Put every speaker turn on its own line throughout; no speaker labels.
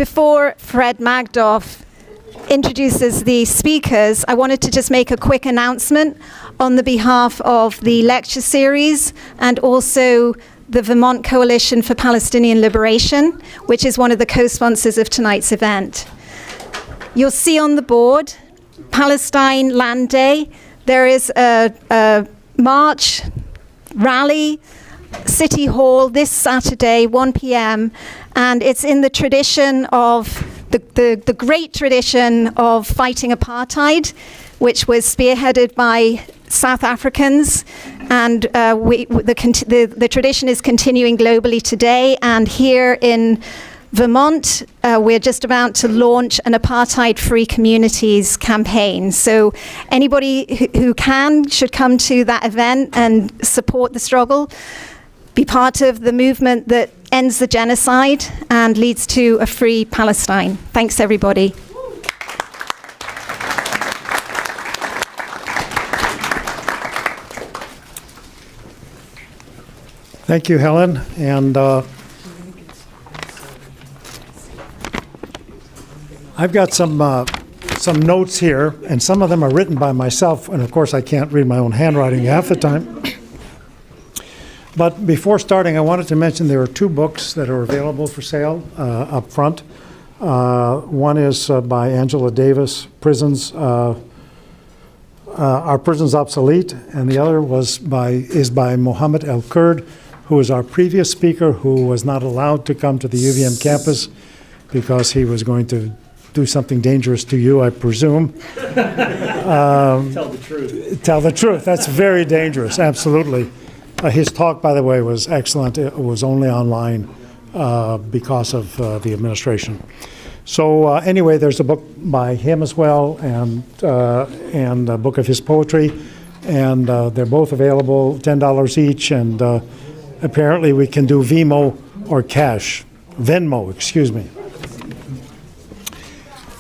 Before Fred Magdoff introduces the speakers, I wanted to just make a quick announcement on the behalf of the lecture series and also the Vermont Coalition for Palestinian Liberation, which is one of the co-sponsors of tonight's event. You'll see on the board, Palestine Land Day. There is a march, rally, City Hall this Saturday, 1 p.m., and it's in the tradition of the great tradition of fighting apartheid, which was spearheaded by South Africans, and the tradition is continuing globally today. And here in Vermont, we're just about to launch an apartheid-free communities campaign. So anybody who can should come to that event and support the struggle, be part of the movement that ends the genocide and leads to a free Palestine. Thanks, everybody.
Thank you, Helen. And I've got some notes here, and some of them are written by myself, and of course I can't read my own handwriting half the time. But before starting, I wanted to mention there are two books that are available for sale up front. One is by Angela Davis, Are Prisons Obsolete? And the other is by Mohammed El-Kurd, who was our previous speaker, who was not allowed to come to the UVM campus because he was going to do something dangerous to you, I presume.
Tell the truth.
Tell the truth. That's very dangerous, absolutely. His talk, by the way, was excellent. It was only online because of the administration. So anyway, there's a book by him as well, and a book of his poetry, and they're both available, $10 each, and apparently we can do Venmo, excuse me.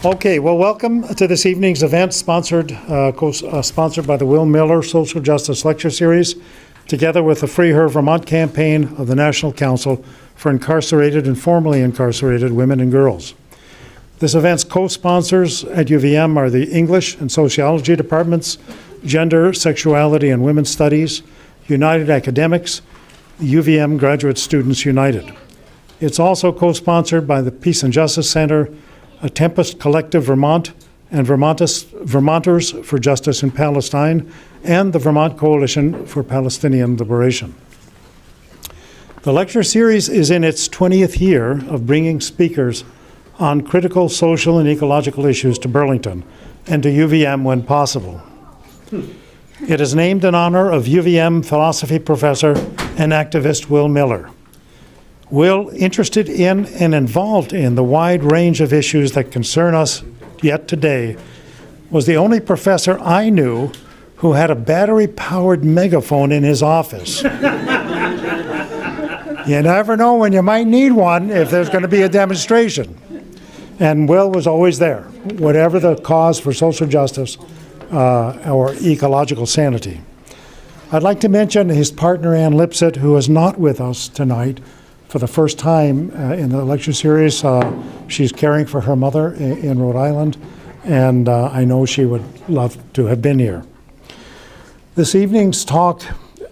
Okay, well, welcome to this evening's event, sponsored by the Will Miller Social Justice Lecture Series, together with the Free Her Vermont campaign of the National Council for Incarcerated and Formerly Incarcerated Women and Girls. This event's co-sponsors at UVM are the English and Sociology departments, Gender, Sexuality, and Women's Studies, United Academics, UVM Graduate Students United. It's also co-sponsored by the Peace and Justice Center, A Tempest Collective Vermont, and Vermonters for Justice in Palestine, and the Vermont Coalition for Palestinian Liberation. The lecture series is in its 20th year of bringing speakers on critical social and ecological issues to Burlington and to UVM when possible. It is named in honor of UVM philosophy professor and activist Will Miller. Will, interested in and involved in the wide range of issues that concern us yet today, was the only professor I knew who had a battery-powered megaphone in his office. You never know when you might need one if there's going to be a demonstration. And Will was always there, whatever the cause for social justice or ecological sanity. I'd like to mention his partner, Ann Lipset, who is not with us tonight for the first time in the lecture series. She's caring for her mother in Rhode Island, and I know she would love to have been here. This evening's talk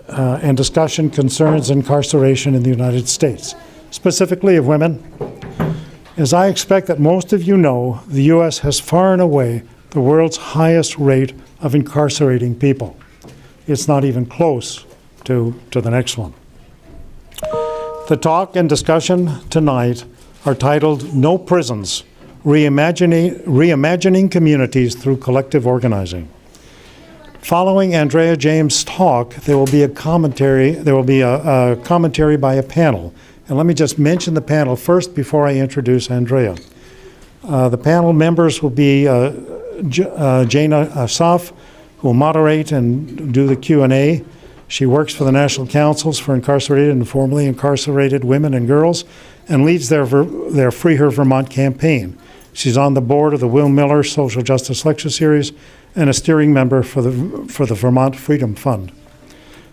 and discussion concerns incarceration in the United States, specifically of women. As I expect that most of you know, the U.S. has far and away the world's highest rate of incarcerating people. It's not even close to the next one. The talk and discussion tonight are titled No Prisons, Reimagining Communities Through Collective Organizing. Following Andrea James' talk, there will be a commentary by a panel. And let me just mention the panel first before I introduce Andrea. The panel members will be Jana Asaf, who will moderate and do the Q&A. She works for the National Councils for Incarcerated and Formerly Incarcerated Women and Girls and leads their Free Her Vermont campaign. She's on the board of the Will Miller Social Justice Lecture Series and a steering member for the Vermont Freedom Fund.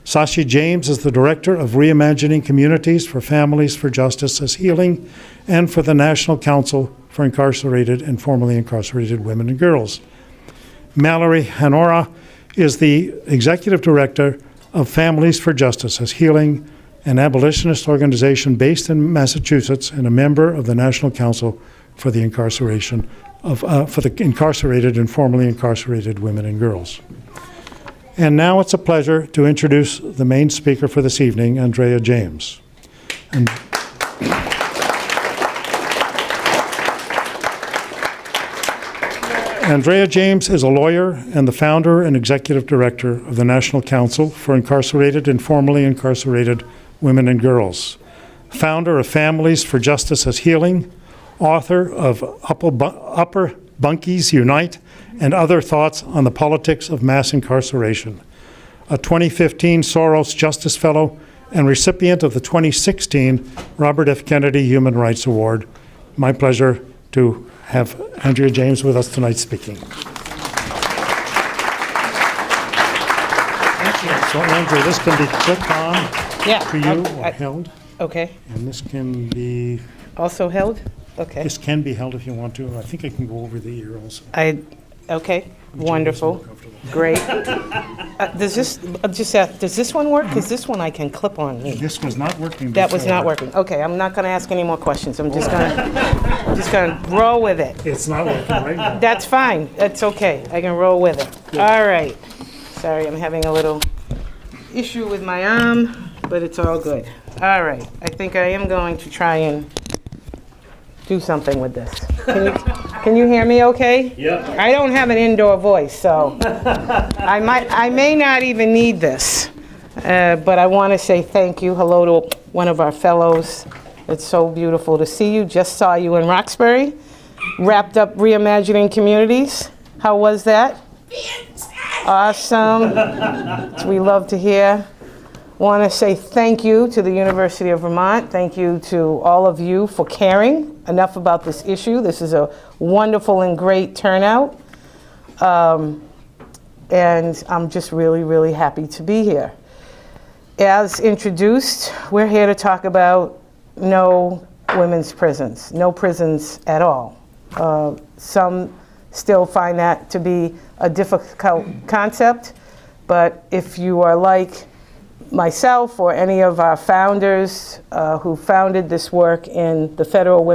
Sashi James is the director of Reimagining Communities for Families for Justice as Healing and for the National Council for incarcerated and formerly incarcerated women and girls. Mallory Hanora is the Executive Director of Families for Justice as Healing, an abolitionist organization based in Massachusetts and a member of the National Council for the Incarceration of for the incarcerated and formerly incarcerated women and girls. And now it's a pleasure to introduce the main speaker for this evening, Andrea James. And Andrea James is a lawyer and the founder and executive director of the National Council for Incarcerated and Formerly Incarcerated Women and Girls, founder of Families for Justice as Healing, author of Upper Bunkies Unite and Other Thoughts on the Politics of Mass Incarceration, a 2015 Soros Justice Fellow and recipient of the 2016 Robert F. Kennedy Human Rights Award. My pleasure to have Andrea James with us tonight speaking.
Thank you.
So Andrea, this can be clicked on to you or held.
Okay.
And this can be,
Also held? Okay.
this can be held if you want to. I think I can go over the ear also.
Okay, wonderful, great. Does this one work? Because this one I can clip on me.
This was not working
That was not
before.
working. Okay, I'm not gonna ask any more questions. I'm just gonna roll with it.
It's not working right now.
That's fine, that's okay. I can roll with it. All right. Sorry, I'm having a little issue with my arm, but it's all good. All right, I think I am going to try and do something with this. Can you hear me okay?
Yeah.
I don't have an indoor voice, so I may not even need this. But I want to say thank you. Hello to one of our fellows. It's so beautiful to see you. Just saw you in Roxbury. Wrapped up Reimagining Communities. How was that? Awesome. We love to hear. Want to say thank you to the University of Vermont. Thank you to all of you for caring enough about this issue. This is a wonderful and great turnout. And I'm just really, really happy to be here. As introduced, we're here to talk about no women's prisons, no prisons at all. Some still find that to be a difficult concept, but if you are like myself or any of our founders who founded this work in the Federal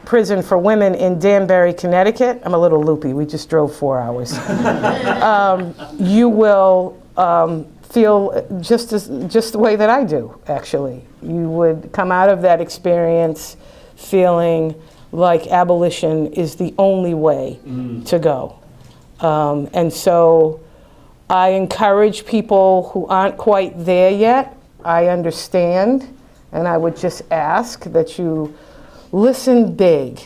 Prison for Women in Danbury, Connecticut. I'm a little loopy, we just drove 4 hours. You will feel just the way that I do, actually. You would come out of that experience feeling like abolition is the only way to go. And so I encourage people who aren't quite there yet. I understand, and I would just ask that you listen big,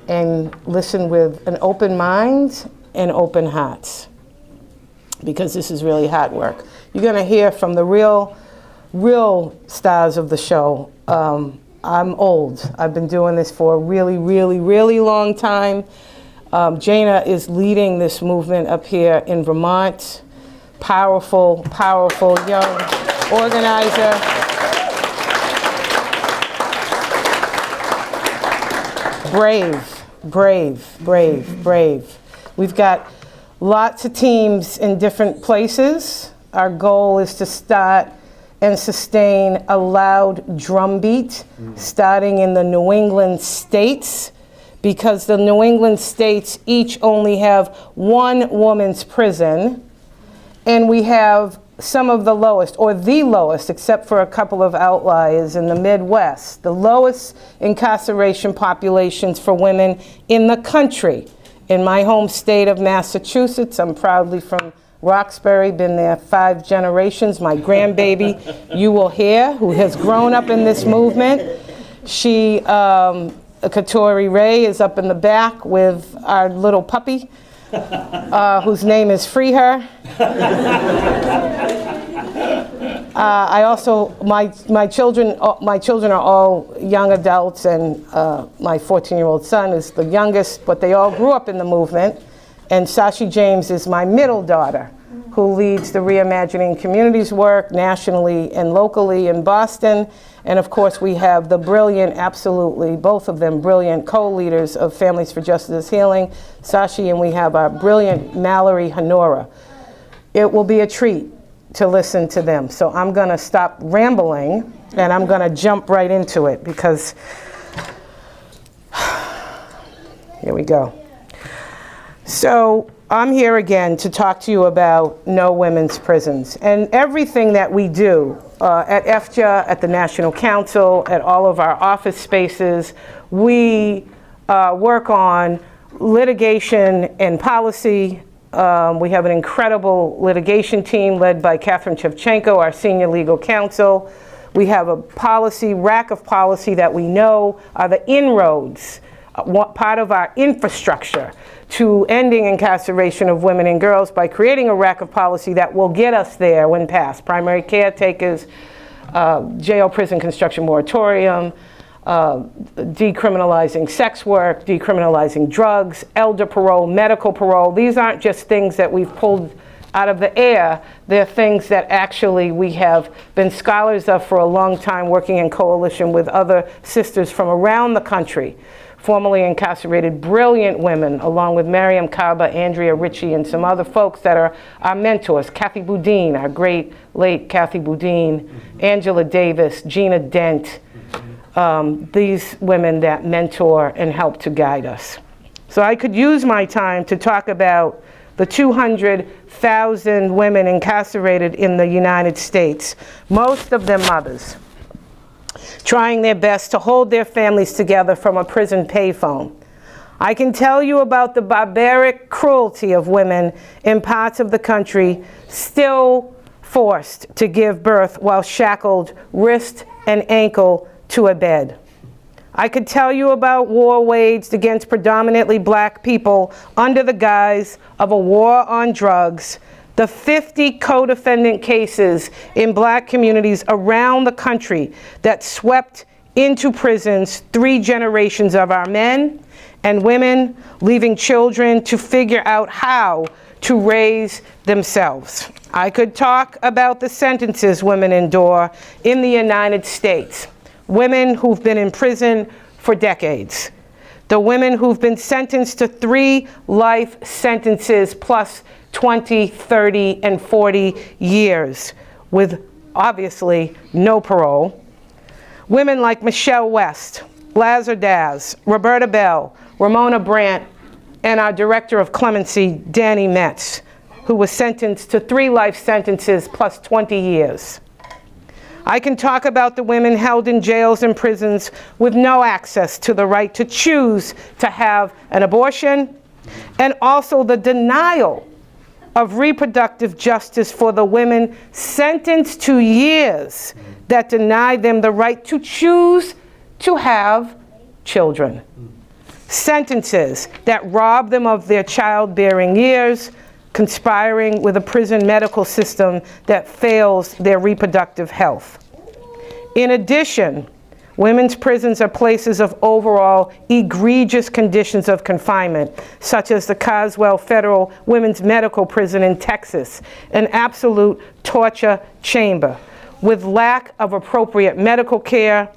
and listen with an open mind and open hearts, because this is really hard work. You're going to hear from the real stars of the show. I'm old. I've been doing this for a really, really, really long time. Jana is leading this movement up here in Vermont. Powerful, powerful young organizer. Brave. We've got lots of teams in different places. Our goal is to start and sustain a loud drumbeat, starting in the New England states, because the New England states each only have one woman's prison, and we have some of the lowest, or the lowest, except for a couple of outliers in the Midwest, the lowest incarceration populations for women in the country. In my home state of Massachusetts, I'm proudly from Roxbury, been there 5 generations. My grandbaby, you will hear, who has grown up in this movement. She, Katori Ray, is up in the back with our little puppy, whose name is Free Her. I also, my children are all young adults, and my 14-year-old son is the youngest, but they all grew up in the movement. And Sashi James is my middle daughter, who leads the Reimagining Communities work nationally and locally in Boston. And of course, we have the brilliant, absolutely, both of them brilliant co-leaders of Families for Justice Healing, Sashi, and we have our brilliant Mallory Honora. It will be a treat to listen to them. So I'm going to stop rambling and I'm going to jump right into it because here we go. So I'm here again to talk to you about No Women's Prisons and everything that we do at FJA, at the National Council, at all of our office spaces. We work on litigation and policy. We have an incredible litigation team led by Catherine Shevchenko, our senior legal counsel. We have a rack of policy that we know are the inroads, part of our infrastructure to ending incarceration of women and girls by creating a rack of policy that will get us there when passed. Primary caretakers, jail prison construction moratorium, decriminalizing sex work, decriminalizing drugs, elder parole, medical parole. These aren't just things that we've pulled out of the air. They're things that actually we have been scholars of for a long time, working in coalition with other sisters from around the country, formerly incarcerated brilliant women, along with Mariam Kaba, Andrea Ritchie, and some other folks that are our mentors. Kathy Boudin, our great late Kathy Boudin, Angela Davis, Gina Dent, these women that mentor and help to guide us. So I could use my time to talk about the 200,000 women incarcerated in the United States, most of them mothers, trying their best to hold their families together from a prison payphone. I can tell you about the barbaric cruelty of women in parts of the country still forced to give birth while shackled wrist and ankle to a bed. I could tell you about war waged against predominantly black people under the guise of a war on drugs, the 50 co-defendant cases in black communities around the country that swept into prisons 3 generations of our men and women, leaving children to figure out how to raise themselves. I could talk about the sentences women endure in the United States. Women who've been in prison for decades. The women who've been sentenced to 3 life sentences plus 20, 30, and 40 years with obviously no parole. Women like Michelle West, Lazar Daz, Roberta Bell, Ramona Brandt, and our Director of Clemency, Danny Metz, who was sentenced to 3 life sentences plus 20 years. I can talk about the women held in jails and prisons with no access to the right to choose to have an abortion, and also the denial of reproductive justice for the women sentenced to years that deny them the right to choose to have children. Sentences that rob them of their childbearing years, conspiring with a prison medical system that fails their reproductive health. In addition, women's prisons are places of overall egregious conditions of confinement, such as the Caswell Federal Women's Medical Prison in Texas, an absolute torture chamber, with lack of appropriate medical care,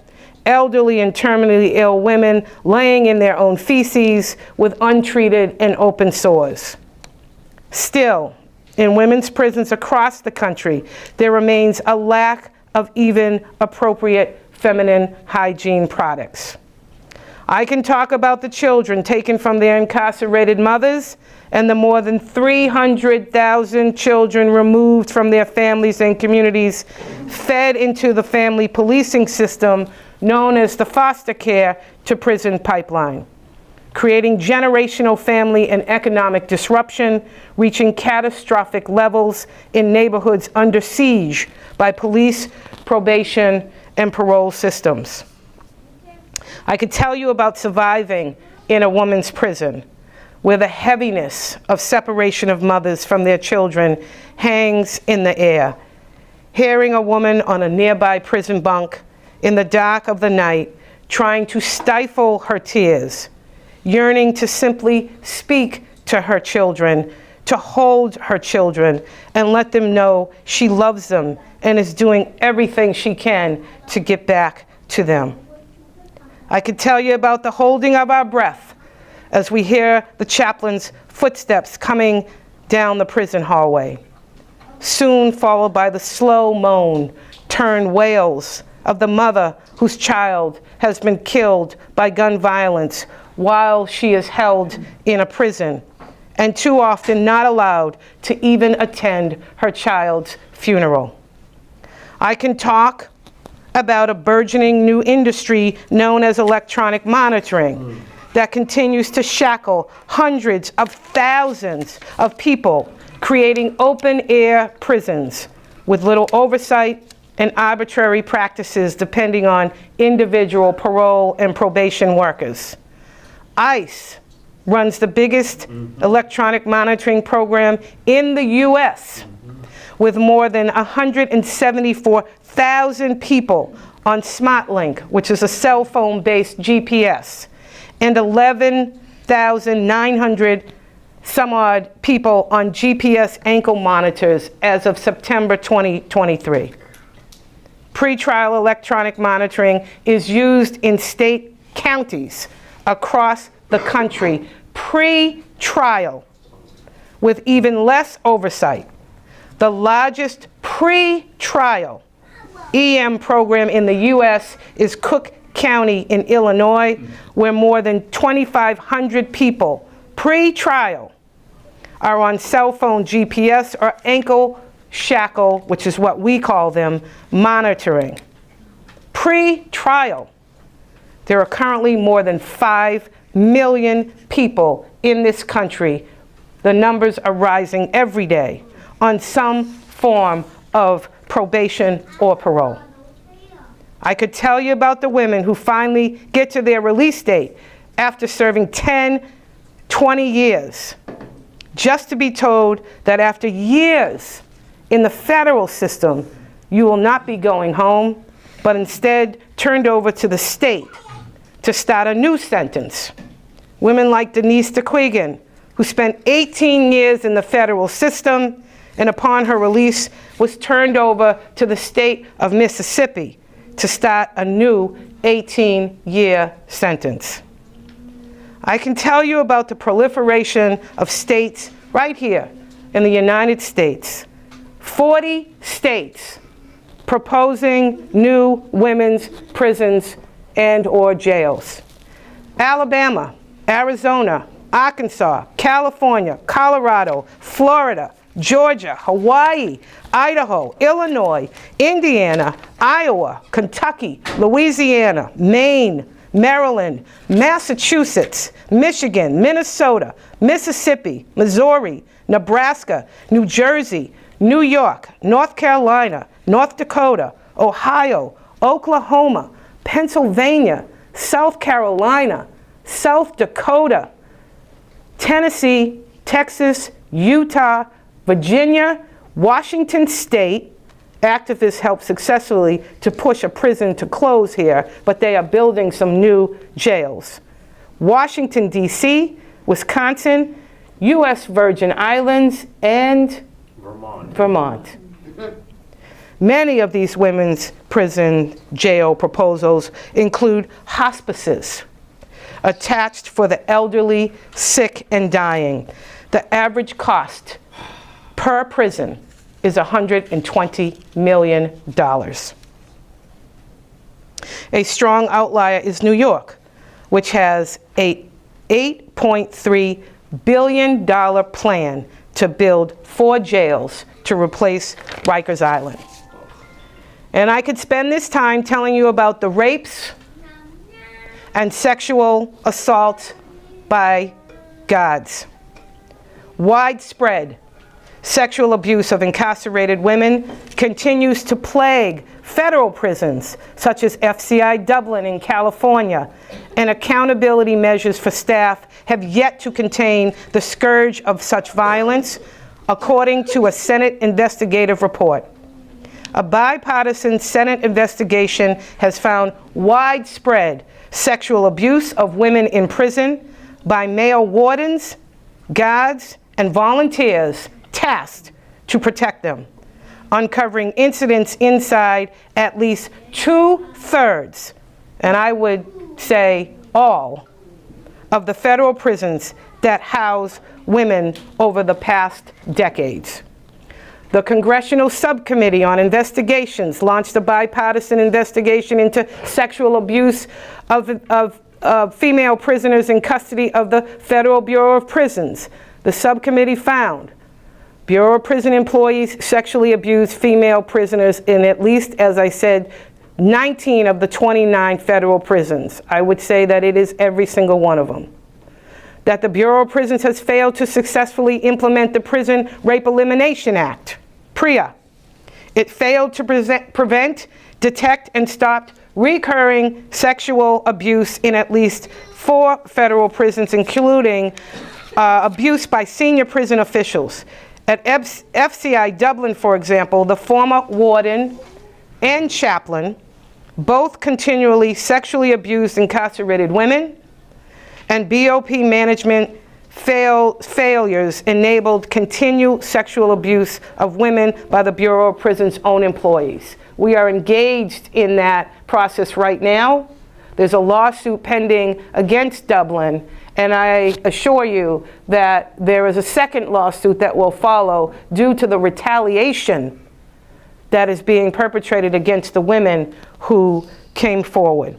elderly and terminally ill women laying in their own feces with untreated and open sores. Still, in women's prisons across the country, there remains a lack of even appropriate feminine hygiene products. I can talk about the children taken from their incarcerated mothers and the more than 300,000 children removed from their families and communities, fed into the family policing system known as the foster care to prison pipeline, creating generational family and economic disruption, reaching catastrophic levels in neighborhoods under siege by police, probation, and parole systems. I could tell you about surviving in a woman's prison, where the heaviness of separation of mothers from their children hangs in the air. Hearing a woman on a nearby prison bunk in the dark of the night, trying to stifle her tears, yearning to simply speak to her children, to hold her children and let them know she loves them and is doing everything she can to get back to them. I could tell you about the holding of our breath as we hear the chaplain's footsteps coming down the prison hallway, soon followed by the slow moan, turned wails of the mother whose child has been killed by gun violence while she is held in a prison, and too often not allowed to even attend her child's funeral. I can talk about a burgeoning new industry known as electronic monitoring that continues to shackle hundreds of thousands of people, creating open-air prisons with little oversight and arbitrary practices depending on individual parole and probation workers. ICE runs the biggest electronic monitoring program in the US, with more than 174,000 people on SmartLink, which is a cell phone-based GPS, and 11,900 some odd people on GPS ankle monitors as of September 2023. Pretrial electronic monitoring is used in state counties across the country, pre-trial, with even less oversight. The largest pre-trial EM program in the US is Cook County in Illinois, where more than 2,500 people pre-trial are on cell phone GPS or ankle shackle, which is what we call them, monitoring. Pre-trial. There are currently more than 5 million people in this country. The numbers are rising every day on some form of probation or parole. I could tell you about the women who finally get to their release date after serving 10, 20 years, just to be told that after years in the federal system, you will not be going home, but instead turned over to the state to start a new sentence. Women like Denise DeQuigan, who spent 18 years in the federal system and upon her release was turned over to the state of Mississippi to start a new 18-year sentence. I can tell you about the proliferation of states right here in the United States. 40 states proposing new women's prisons and/or jails. Alabama, Arizona, Arkansas, California, Colorado, Florida, Georgia, Hawaii, Idaho, Illinois, Indiana, Iowa, Kentucky, Louisiana, Maine, Maryland, Massachusetts, Michigan, Minnesota, Mississippi, Missouri, Nebraska, New Jersey, New York, North Carolina, North Dakota, Ohio, Oklahoma, Pennsylvania, South Carolina, South Dakota, Tennessee, Texas, Utah, Virginia, Washington State. Activists helped successfully to push a prison to close here, but they are building some new jails. Washington, D.C., Wisconsin, U.S. Virgin Islands, and Vermont. Many of these women's prison jail proposals include hospices attached for the elderly, sick, and dying. The average cost per prison is $120 million. A strong outlier is New York, which has a $8.3 billion plan to build 4 jails to replace Rikers Island. And I could spend this time telling you about the rapes and sexual assault by guards. Widespread sexual abuse of incarcerated women continues to plague federal prisons, such as FCI Dublin in California, and accountability measures for staff have yet to contain the scourge of such violence, according to a Senate investigative report. A bipartisan Senate investigation has found widespread sexual abuse of women in prison by male wardens, guards, and volunteers tasked to protect them, uncovering incidents inside at least 2/3, and I would say all, of the federal prisons that house women over the past decades. The Congressional Subcommittee on Investigations launched a bipartisan investigation into sexual abuse of female prisoners in custody of the Federal Bureau of Prisons. The subcommittee found Bureau of Prison employees sexually abused female prisoners in at least, as I said, 19 of the 29 federal prisons. I would say that it is every single one of them. That the Bureau of Prisons has failed to successfully implement the Prison Rape Elimination Act, PREA. It failed to prevent, detect, and stop recurring sexual abuse in at least 4 federal prisons, including abuse by senior prison officials. At FCI Dublin, for example, the former warden and chaplain both continually sexually abused incarcerated women, and BOP management failures enabled continued sexual abuse of women by the Bureau of Prisons' own employees. We are engaged in that process right now. There's a lawsuit pending against Dublin, and I assure you that there is a second lawsuit that will follow due to the retaliation that is being perpetrated against the women who came forward.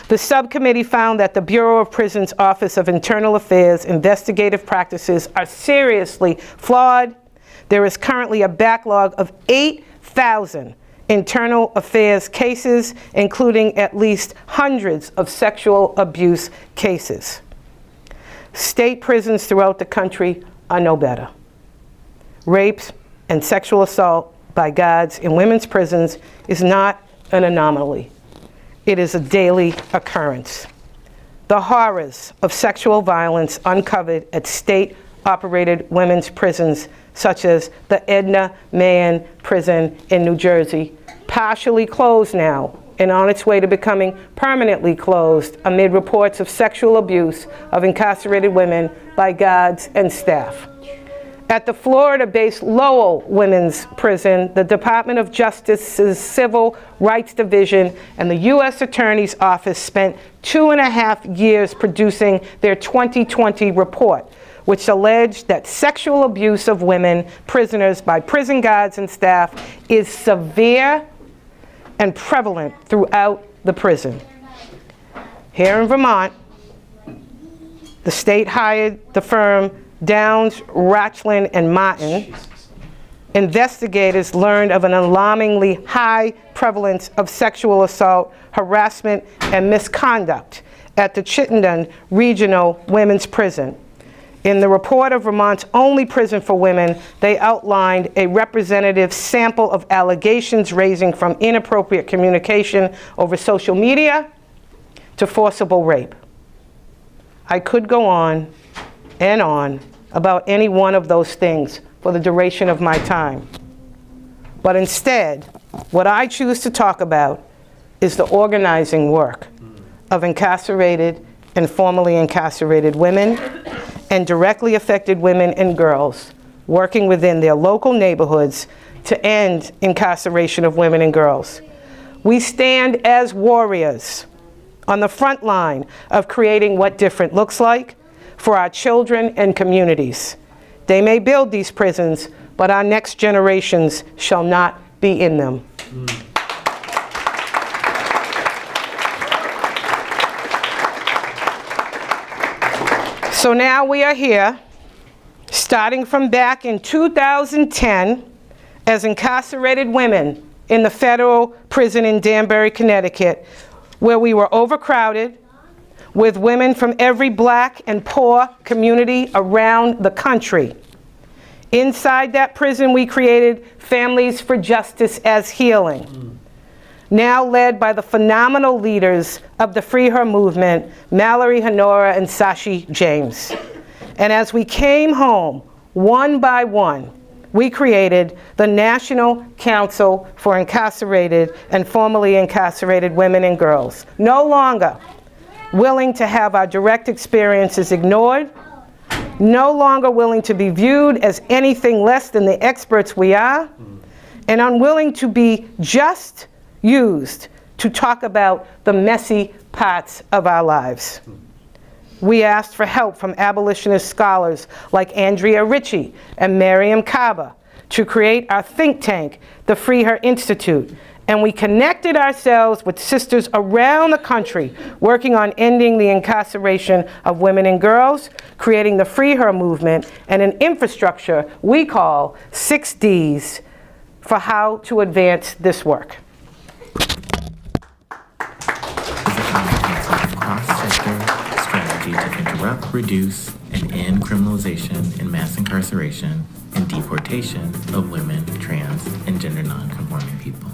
The subcommittee found that the Bureau of Prisons Office of Internal Affairs investigative practices are seriously flawed. There is currently a backlog of 8,000 internal affairs cases, including at least hundreds of sexual abuse cases. State prisons throughout the country are no better. Rapes and sexual assault by guards in women's prisons is not an anomaly. It is a daily occurrence. The horrors of sexual violence uncovered at state-operated women's prisons, such as the Edna Mahan Prison in New Jersey, partially closed now and on its way to becoming permanently closed amid reports of sexual abuse of incarcerated women by guards and staff. At the Florida-based Lowell Women's Prison, the Department of Justice's Civil Rights Division and the U.S. Attorney's Office spent 2.5 years producing their 2020 report, which alleged that sexual abuse of women prisoners by prison guards and staff is severe and prevalent throughout the prison. Here in Vermont, the state hired the firm Downs, Rachland, and Martin. Investigators learned of an alarmingly high prevalence of sexual assault, harassment, and misconduct at the Chittenden Regional Women's Prison. In the report of Vermont's only prison for women, they outlined a representative sample of allegations ranging from inappropriate communication over social media to forcible rape. I could go on and on about any one of those things for the duration of my time. But instead, what I choose to talk about is the organizing work of incarcerated and formerly incarcerated women and directly affected women and girls working within their local neighborhoods to end incarceration of women and girls. We stand as warriors on the front line of creating what different looks like for our children and communities. They may build these prisons, but our next generations shall not be in them. So now we are here, starting from back in 2010, as incarcerated women in the federal prison in Danbury, Connecticut, where we were overcrowded with women from every Black and poor community around the country. Inside that prison, we created Families for Justice as Healing, now led by the phenomenal leaders of the Free Her movement, Mallory Honora and Sashi James. And as we came home, one by one, we created the National Council for Incarcerated and Formerly Incarcerated Women and Girls, no longer willing to have our direct experiences ignored, no longer willing to be viewed as anything less than the experts we are, and unwilling to be just used to talk about the messy parts of our lives. We asked for help from abolitionist scholars like Andrea Ritchie and Miriam Kaba to create our think tank, the Free Her Institute, and we connected ourselves with sisters around the country working on ending the incarceration of women and girls, creating the Free Her movement, and an infrastructure we call 6 Ds for how to advance this work.
Cross-sector strategy to interrupt, reduce, and end criminalization and mass incarceration and deportation of women, trans, and gender non-conforming people.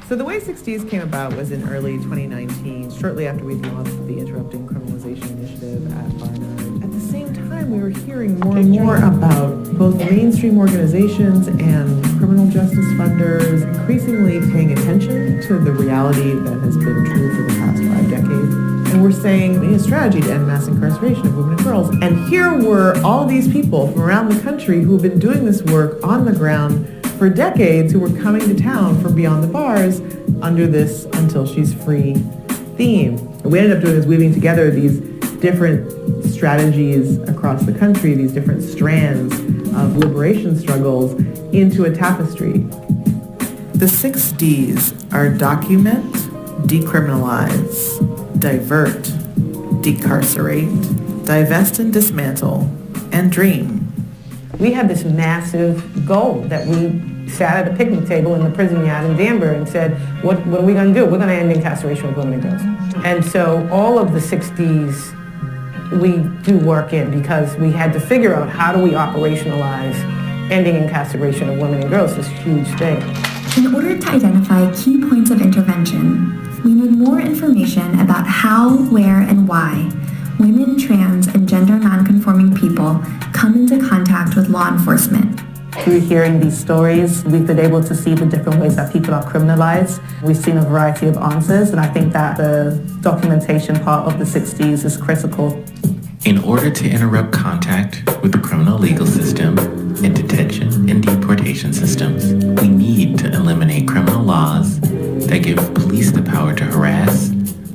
So the way 6Ds came about was in early 2019, shortly after we launched the Interrupting Criminalization Initiative at Barnard. At the same time, we were hearing more and more about both mainstream organizations and criminal justice funders increasingly paying attention to the reality that has been true for the past 5 decades. And we're saying we need a strategy to end mass incarceration of women and girls. And here were all these people from around the country who have been doing this work on the ground for decades, who were coming to town for Beyond the Bars under this Until She's Free theme. And we ended up doing is weaving together these different strategies across the country, these different strands of liberation struggles into a tapestry.
The 6 Ds are document, decriminalize, divert, decarcerate, divest and dismantle, and dream.
We had this massive goal that we sat at a picnic table in the prison yard in Danbury and said, what are we going to do? We're going to end incarceration of women and girls. And so all of the 6 Ds we do work in, because we had to figure out how do we operationalize ending incarceration of women and girls, this huge thing.
In order to identify key points of intervention, we need more information about how, where, and why women, trans, and gender nonconforming people come into contact with law enforcement.
Through hearing these stories, we've been able to see the different ways that people are criminalized. We've seen a variety of answers, and I think that the documentation part of the 6 Ds is critical.
In order to interrupt contact with the criminal legal system and detention and deportation systems, we need to eliminate criminal laws that give police the power to harass,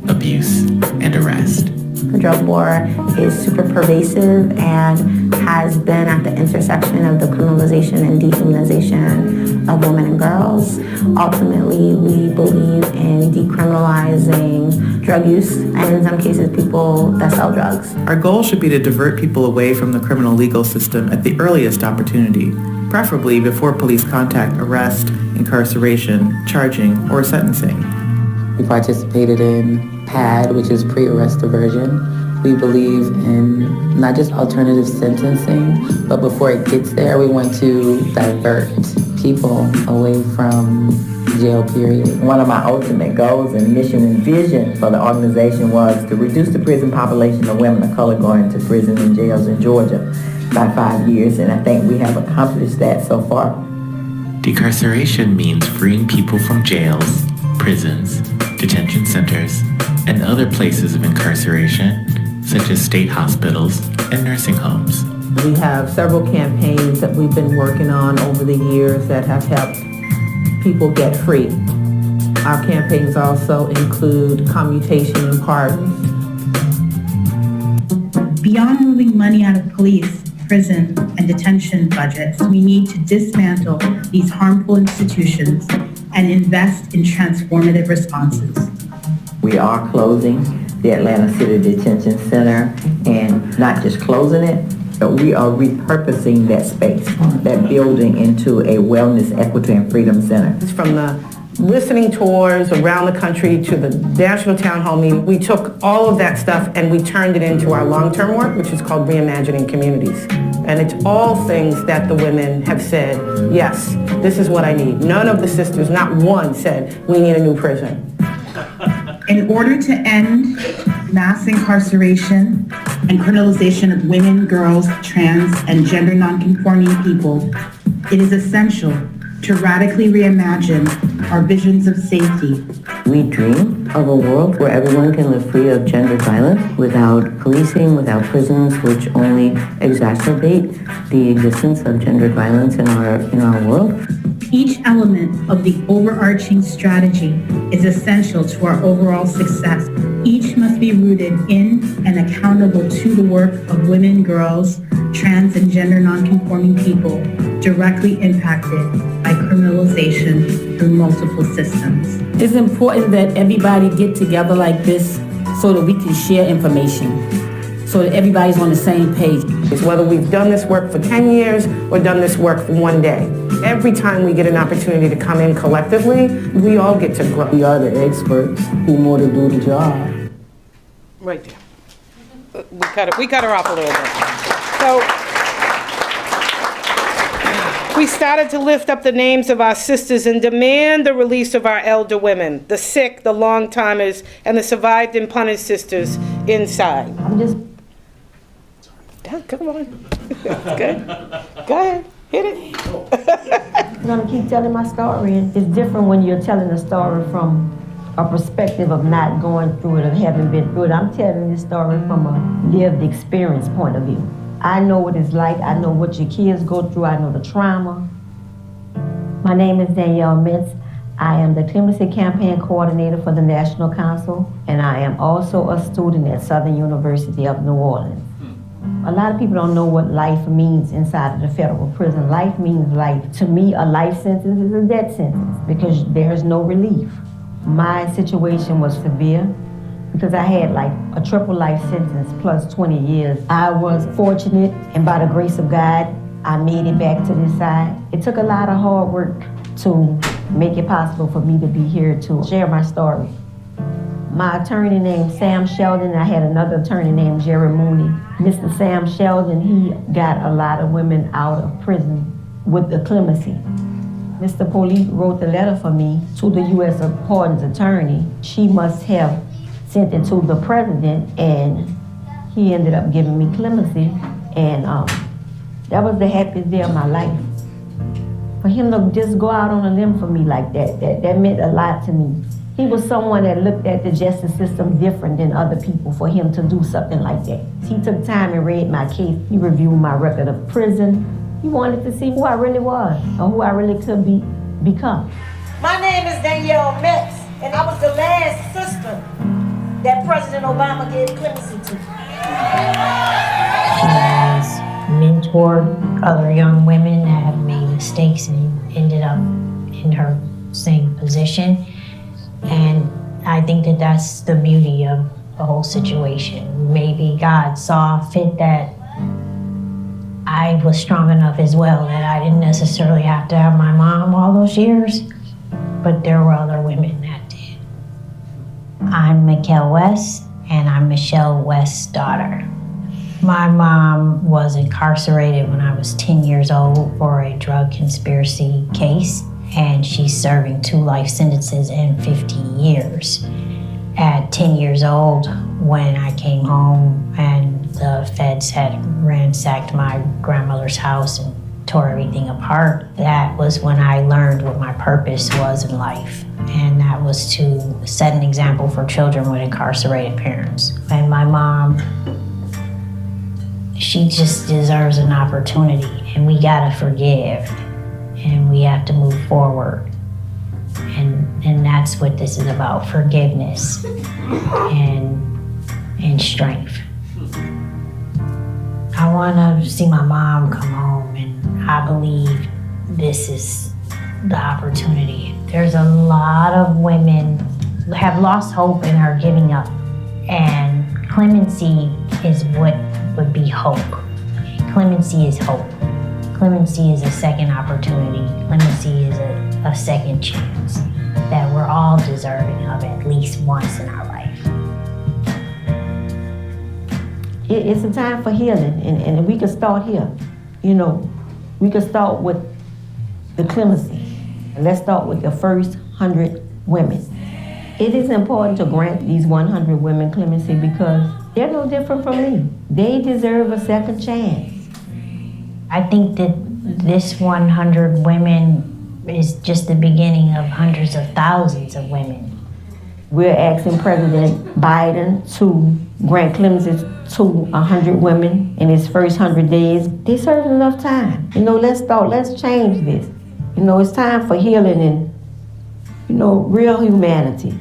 abuse, and arrest.
The drug war is super pervasive and has been at the intersection of the criminalization and dehumanization of women and girls. Ultimately, we believe in decriminalizing drug use and in some cases people that sell drugs.
Our goal should be to divert people away from the criminal legal system at the earliest opportunity, preferably before police contact, arrest, incarceration, charging, or sentencing.
We participated in PAD, which is pre-arrest diversion. We believe in not just alternative sentencing, but before it gets there, we want to divert people away from jail, period.
One of my ultimate goals and mission and vision for the organization was to reduce the prison population of women of color going to prison and jails in Georgia by 5 years, and I think we have accomplished that so far.
Decarceration means freeing people from jails, prisons, detention centers, and other places of incarceration, such as state hospitals and nursing homes.
We have several campaigns that we've been working on over the years that have helped people get free. Our campaigns also include commutation and pardons.
Beyond moving money out of police, prison, and detention budgets, we need to dismantle these harmful institutions and invest in transformative responses.
We are closing the Atlanta City Detention Center, and not just closing it, but we are repurposing that space, that building, into a wellness, equity, and freedom center.
From the listening tours around the country to the national town hall meeting, we took all of that stuff and we turned it into our long-term work, which is called Reimagining Communities. And it's all things that the women have said, yes, this is what I need. None of the sisters, not one, said, we need a new prison.
In order to end mass incarceration and criminalization of women, girls, trans, and gender nonconforming people, it is essential to radically reimagine our visions of safety
We dream of a world where everyone can live free of gendered violence without policing, without prisons, which only exacerbate the existence of gendered violence in our world.
Each element of the overarching strategy is essential to our overall success. Each must be rooted in and accountable to the work of women, girls, trans and gender nonconforming people directly impacted by criminalization through multiple systems.
It's important that everybody get together like this so that we can share information, so that everybody's on the same page.
It's whether we've done this work for 10 years or done this work for one day. Every time we get an opportunity to come in collectively, we all get to grow.
We are the experts who know to do the job.
Right there. We cut her off a little bit. So we started to lift up the names of our sisters and demand the release of our elder women, the sick, the long-timers, and the survived and punished sisters inside. Come on. That's good. Go ahead. Hit it.
I'm going to keep telling my story. It's different when you're telling a story from a perspective of not going through it or having been through it. I'm telling this story from a lived experience point of view. I know what it's like. I know what your kids go through. I know the trauma. My name is Danielle Mintz. I am the Clemency Campaign Coordinator for the National Council, and I am also a student at Southern University of New Orleans. A lot of people don't know what life means inside of the federal prison. Life means life. To me, a life sentence is a death sentence because there's no relief. My situation was severe because I had like a triple life sentence plus 20 years. I was fortunate, and by the grace of God, I made it back to this side. It took a lot of hard work to make it possible for me to be here to share my story. My attorney named Sam Sheldon, I had another attorney named Jerry Mooney. Mr. Sam Sheldon, he got a lot of women out of prison with the clemency. Mr. Police wrote the letter for me to the U.S. Pardons attorney. She must have sent it to the president, and he ended up giving me clemency, and that was the happiest day of my life. For him to just go out on a limb for me like that meant a lot to me. He was someone that looked at the justice system different than other people for him to do something like that. He took time and read my case. He reviewed my record of prison. He wanted to see who I really was or who I really could become.
My name is Danielle Metz, and I was the last sister that President Obama gave clemency to.
She has mentored other young women that have made mistakes and ended up in her same position. And I think that that's the beauty of the whole situation. Maybe God saw fit that I was strong enough as well that I didn't necessarily have to have my mom all those years, but there were other women that did. I'm Mikkel West, and I'm Michelle West's daughter. My mom was incarcerated when I was 10 years old for a drug conspiracy case, and she's serving 2 life sentences and 50 years. At 10 years old, when I came home and the feds had ransacked my grandmother's house and tore everything apart, that was when I learned what my purpose was in life. And that was to set an example for children with incarcerated parents. And my mom, she just deserves an opportunity, and we gotta forgive. And we have to move forward. And that's what this is about, forgiveness and strength. I want to see my mom come home, and I believe this is the opportunity. There's a lot of women who have lost hope and are giving up. And clemency is what would be hope. Clemency is hope. Clemency is a second opportunity. Clemency is a second chance that we're all deserving of at least once in our life. It's a time for healing, and we can start here. You know, we can start with the clemency. And let's start with the first 100 women. It is important to grant these 100 women clemency because they're no different from me. They deserve a second chance. I think that this 100 women is just the beginning of hundreds of thousands of women We're asking President Biden to grant clemency to 100 women in his first 100 days. They served enough time. Let's change this. It's time for healing and, real humanity.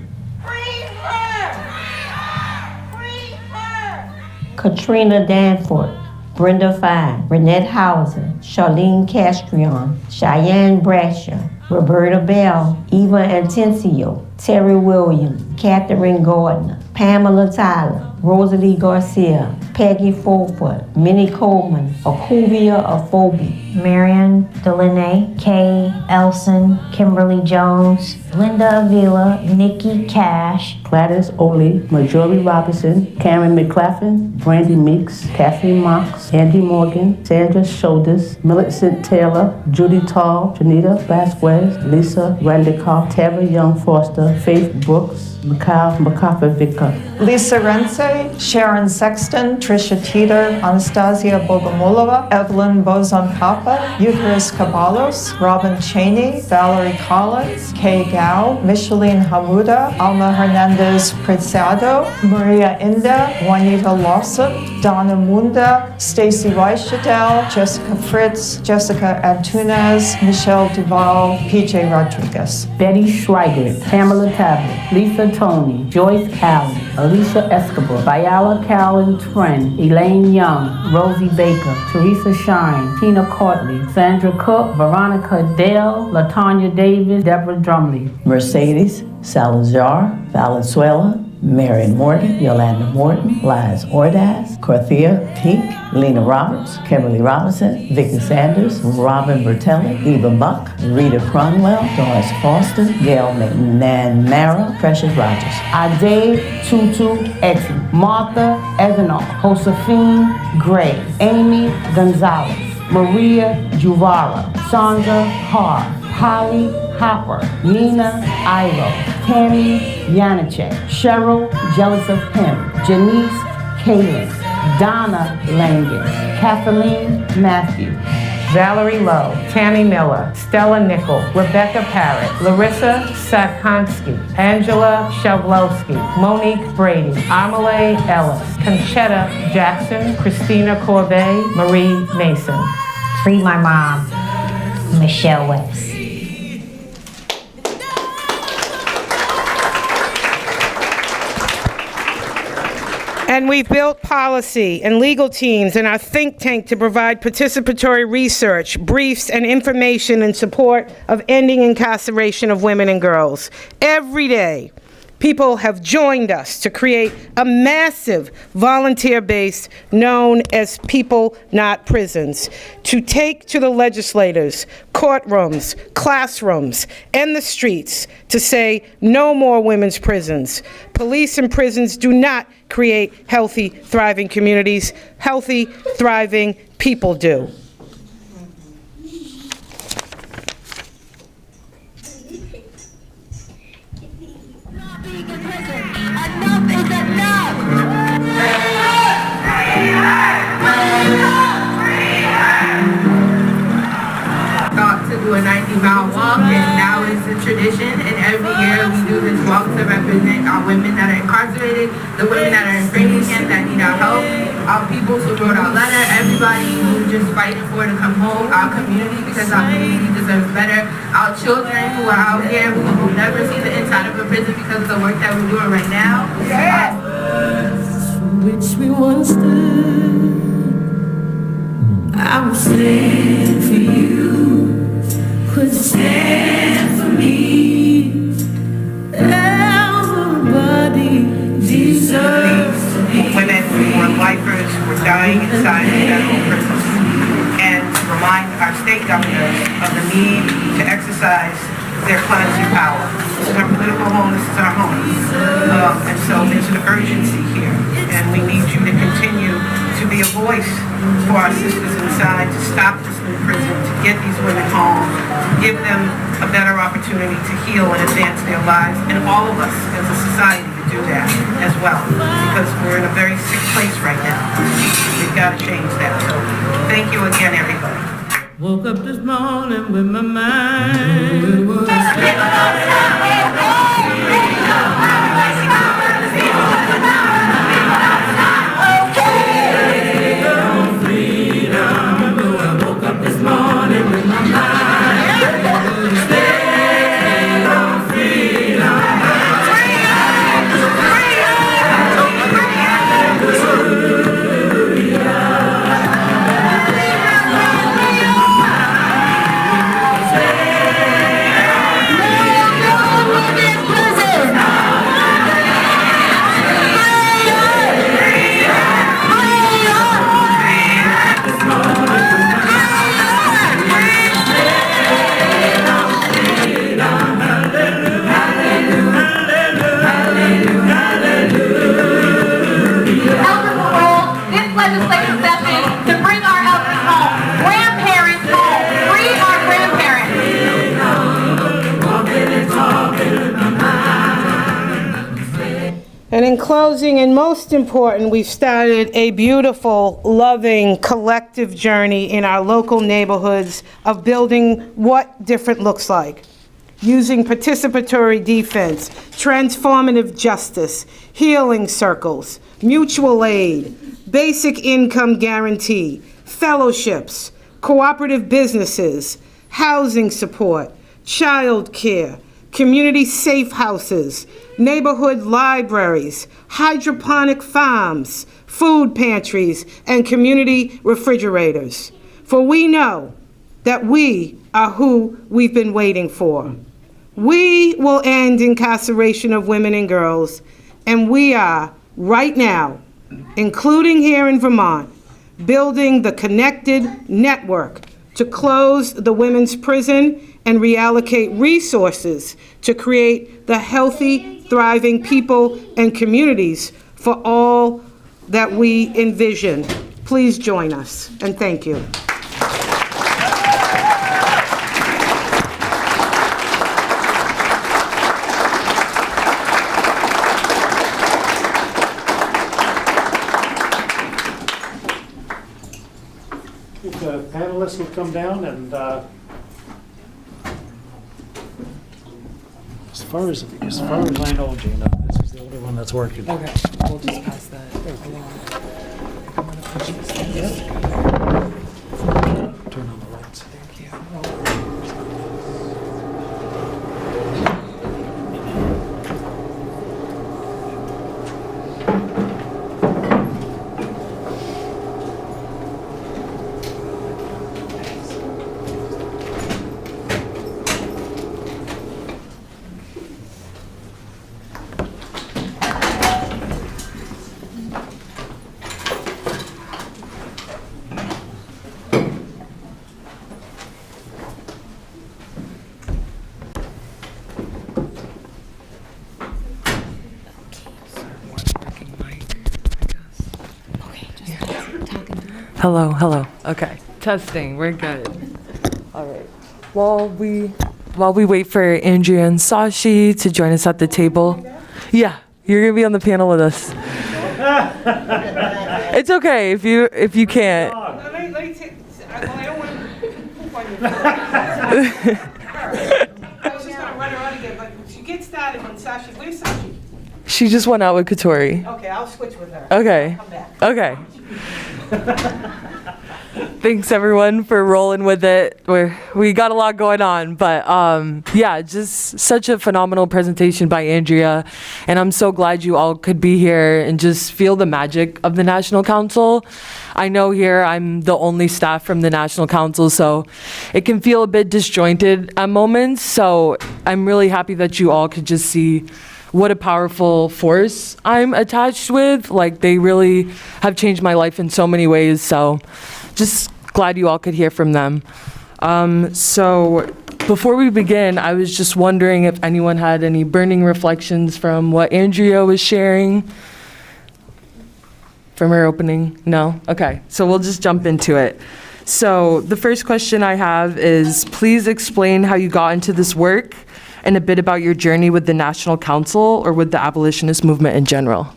Katrina Danforth, Brenda Fine, Renette Hauser, Charlene Castrion, Cheyenne Brasher, Roberta Bell, Eva Antencio, Terry Williams, Catherine Gardner, Pamela Tyler, Rosalie Garcia, Peggy Fulford, Minnie Coleman, Akuvia Afobi,
Marion Delaney, Kay Elson, Kimberly Jones, Linda Avila, Nikki Cash,
Gladys Oli, Marjorie Robinson, Karen McClaffin, Brandy Meeks, Kathleen Mox, Andy Morgan, Sandra Shoulders, Millicent Taylor, Judy Tall, Janita Vasquez, Lisa Randicott, Tara Young Foster, Faith Brooks, Mikhail Makapovica,
Lisa Rense, Sharon Sexton, Tricia Teeter, Anastasia Bogomolova, Evelyn Bozon-Papa, Eucharis Caballos, Robin Cheney, Valerie Collins, Kay Gao, Micheline Hamuda, Alma Hernandez Preciado, Maria Inda, Juanita Lawson, Donna Munda, Stacy Weichadel, Jessica Fritz, Jessica Antunes, Michelle Duval, PJ Rodriguez.
Betty Schweigert, Pamela Tablet, Lisa Tony, Joyce Allen, Alicia Escobar, Viola Callan Tren, Elaine Young, Rosie Baker, Teresa Shine, Tina Courtley, Sandra Cook, Veronica Dale, LaTanya Davis, Deborah Drumley.
Mercedes Salazar, Valenzuela, Marion Morgan, Yolanda Morton, Liz Ordaz, Corthea Peak, Lena Roberts, Kimberly Robinson, Vicki Sanders, Robin Bertelli, Eva Buck, Rita Cronwell, Doris Foster, Gail McNamara, Precious Rogers.
Ade Tutu Etty, Martha Evanol, Josephine Gray, Amy Gonzalez, Maria Juvara, Sandra Harr, Holly Hopper, Nina Iro, Tammy Yanachek, Cheryl Jealous of Him, Janice Kalin, Donna Langen, Kathleen Matthew, Valerie Lowe, Tammy Miller, Stella Nickel, Rebecca Parrott, Larissa Sakonsky, Angela Shavlowski, Monique Brady, Amelie Ellis, Conchetta Jackson, Christina Corbet, Marie Mason.
Free my mom, Michelle West.
And we've built policy and legal teams in our think tank to provide participatory research, briefs, and information in support of ending incarceration of women and girls. Every day, people have joined us to create a massive volunteer base known as People Not Prisons, to take to the legislators, courtrooms, classrooms, and the streets to say no more women's prisons. Police and prisons do not create healthy, thriving communities. Healthy, thriving people do.
Thought to do a 90-mile walk, and now it's a tradition, and every year we do this walk to represent our women that are incarcerated, the women that are in framing camp that need our help, our people who wrote our letter, everybody who's just fighting for to come home, our community, because our community deserves better, our children who are out here who will never see the inside of a prison because of the work that we're doing right now.
Which we once stood, I will stand for you, could stand for me. Everybody deserves to be.
Women who are lifers who are dying inside of federal prisons, and remind our state governors of the need to exercise their clemency power. This is our political home, this is our home. And so there's an urgency here, and we need you to continue to be a voice for our sisters inside, to stop this new prison, to get these women home, to give them a better opportunity to heal and advance their lives, and all of us as a society to do that as well, because we're in a very sick place right now. We've got to change that. So thank you again, everybody.
Woke up this morning with my mind.
closing, and most important, we've started a beautiful, loving, collective journey in our local neighborhoods of building what different looks like. Using participatory defense, transformative justice, healing circles, mutual aid, basic income guarantee, fellowships, cooperative businesses, housing support, child care, community safe houses, neighborhood libraries, hydroponic farms, food pantries, and community refrigerators. For we know that we are who we've been waiting for. We will end incarceration of women and girls, and we are, right now, including here in Vermont, building the connected network to close the women's prison and reallocate resources to create the healthy, thriving people and communities for all that we envision. Please join us, and thank you.
If the panelists will come down and as far as I know, Gina, this is the only one that's working.
Okay, we'll just pass that.
Turn on the lights.
Thank you. Hello, hello. Okay, testing. We're good. All right. While we wait for Andrea and Sashi to join us at the table, yeah, you're gonna be on the panel with us. It's okay if you can't.
I don't want to poop on your I was just gonna run her out again, but she gets started when Sashi. Where's Sashi?
She just went out with Katori.
Okay, I'll switch with her.
Okay.
I'll come back.
Okay. Thanks everyone for rolling with it. We got a lot going on, but yeah, just such a phenomenal presentation by Andrea, and I'm so glad you all could be here and just feel the magic of the National Council. I know here I'm the only staff from the National Council, so it can feel a bit disjointed at moments, so I'm really happy that you all could just see what a powerful force I'm attached with. Like, they really have changed my life in so many ways, so just glad you all could hear from them. So before we begin, I was just wondering if anyone had any burning reflections from what Andrea was sharing from her opening. No? Okay, so we'll just jump into it. So the first question I have is, please explain how you got into this work and a bit about your journey with the National Council or with the abolitionist movement in general.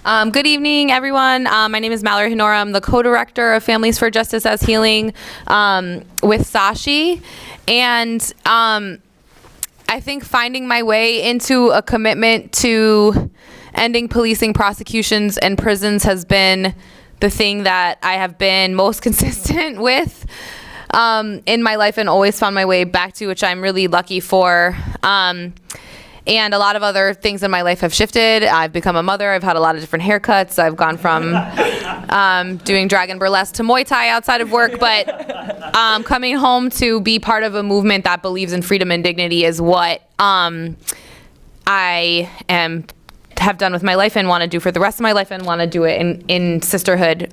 Good evening, everyone. My name is Mallory Honora. I'm the co-director of Families for Justice as Healing with Sashi. And I think finding my way into a commitment to ending policing, prosecutions, and prisons has been the thing that I have been most consistent with in my life and always found my way back to, which I'm really lucky for. And a lot of other things in my life have shifted. I've become a mother. I've had a lot of different haircuts. I've gone from doing drag and burlesque to Muay Thai outside of work. But coming home to be part of a movement that believes in freedom and dignity is what I have done with my life and want to do for the rest of my life and want to do it in sisterhood.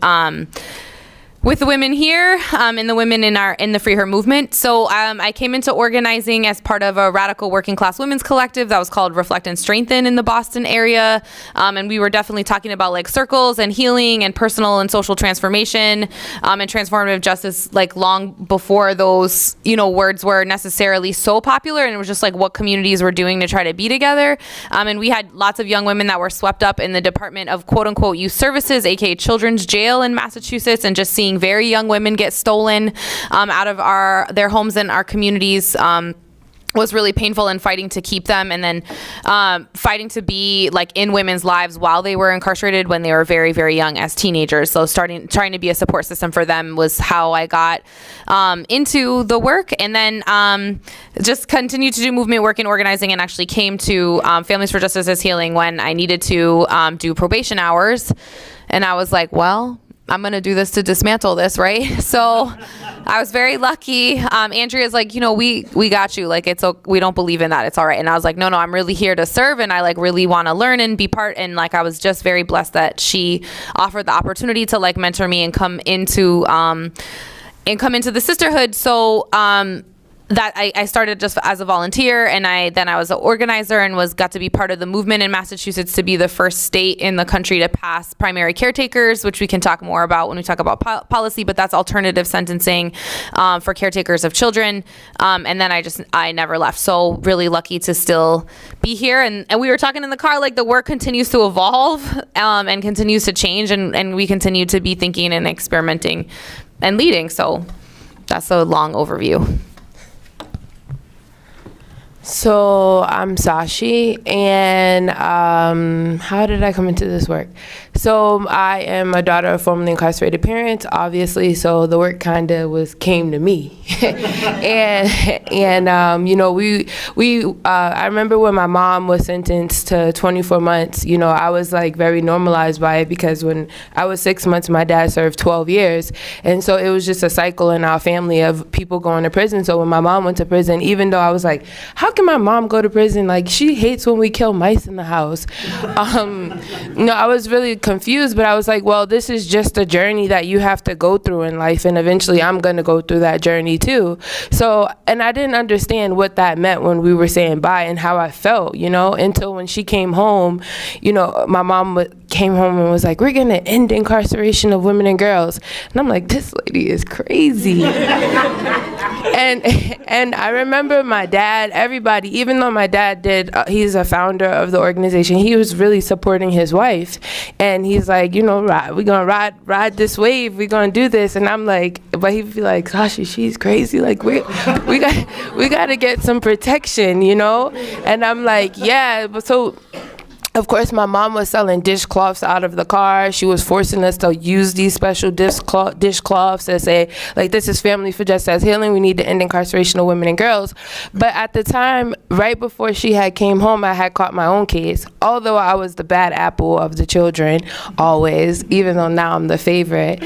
with the women here and the women in the Free Her movement. So I came into organizing as part of a radical working class women's collective that was called Reflect and Strengthen in the Boston area. And we were definitely talking about like circles and healing and personal and social transformation and transformative justice, like long before those, words were necessarily so popular. And it was just like what communities were doing to try to be together. And we had lots of young women that were swept up in the Department of quote unquote youth services, aka children's jail in Massachusetts, and just seeing very young women get stolen out of their homes and our communities was really painful, and fighting to keep them, and then fighting to be like in women's lives while they were incarcerated when they were very, very young as teenagers. So trying to be a support system for them was how I got into the work, and then just continued to do movement work and organizing, and actually came to Families for Justice as Healing when I needed to do probation hours. And I was like, well, I'm going to do this to dismantle this, right? So I was very lucky. Andrea's like, we got you. Like, we don't believe in that. It's all right. And I was like, no, I'm really here to serve. And I like really want to learn and be part. And like, I was just very blessed that she offered the opportunity to like mentor me and come into the sisterhood. So, that I started just as a volunteer, and I was an organizer and got to be part of the movement in Massachusetts to be the first state in the country to pass primary caretakers, which we can talk more about when we talk about policy, but that's alternative sentencing for caretakers of children. And then I never left. So really lucky to still be here. And we were talking in the car, like the work continues to evolve and continues to change, and we continue to be thinking and experimenting and leading. So that's a long overview.
So I'm Sashi, and how did I come into this work? So I am a daughter of formerly incarcerated parents, obviously, so the work kind of came to me. and I remember when my mom was sentenced to 24 months, I was like very normalized by it, because when I was 6 months, my dad served 12 years. And so it was just a cycle in our family of people going to prison. So when my mom went to prison, even though I was like, how can my mom go to prison? Like, she hates when we kill mice in the house. I was really confused, but I was like, well, this is just a journey that you have to go through in life, and eventually I'm going to go through that journey too. So, and I didn't understand what that meant when we were saying bye and how I felt, until when she came home, my mom came home and was like, we're going to end incarceration of women and girls. And I'm like, this lady is crazy. And I remember my dad, everybody, even though my dad he's a founder of the organization, he was really supporting his wife. And he's like, we're going to ride this wave. We're going to do this. And I'm like, but he'd be like, Sashi, she's crazy. Like, we got to get some protection, And I'm like, yeah, but so... Of course, my mom was selling dishcloths out of the car. She was forcing us to use these special dishcloths that say, like, this is Family for Justice Healing. We need to end incarceration of women and girls. But at the time, right before she had came home, I had caught my own case. Although I was the bad apple of the children, always, even though now I'm the favorite.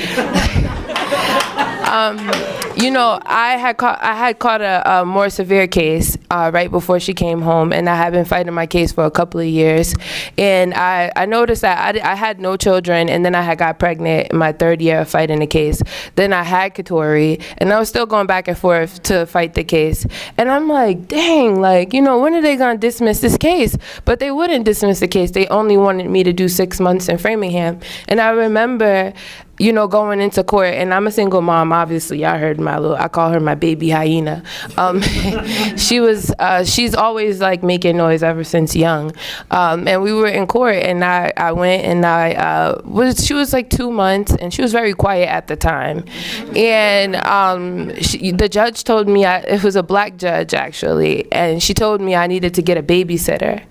I had caught a more severe case right before she came home, and I had been fighting my case for a couple of years. And I noticed that I had no children, and then I had got pregnant in my third year of fighting the case. Then I had Katori, and I was still going back and forth to fight the case. And I'm like, dang, like, when are they going to dismiss this case? But they wouldn't dismiss the case. They only wanted me to do 6 months in Framingham. And I remember going into court, and I'm a single mom, obviously. Y'all heard I call her my baby hyena. She's always like making noise ever since young. And we were in court, and I went, and she was like 2 months, and she was very quiet at the time. And the judge told me, it was a black judge actually, and she told me I needed to get a babysitter.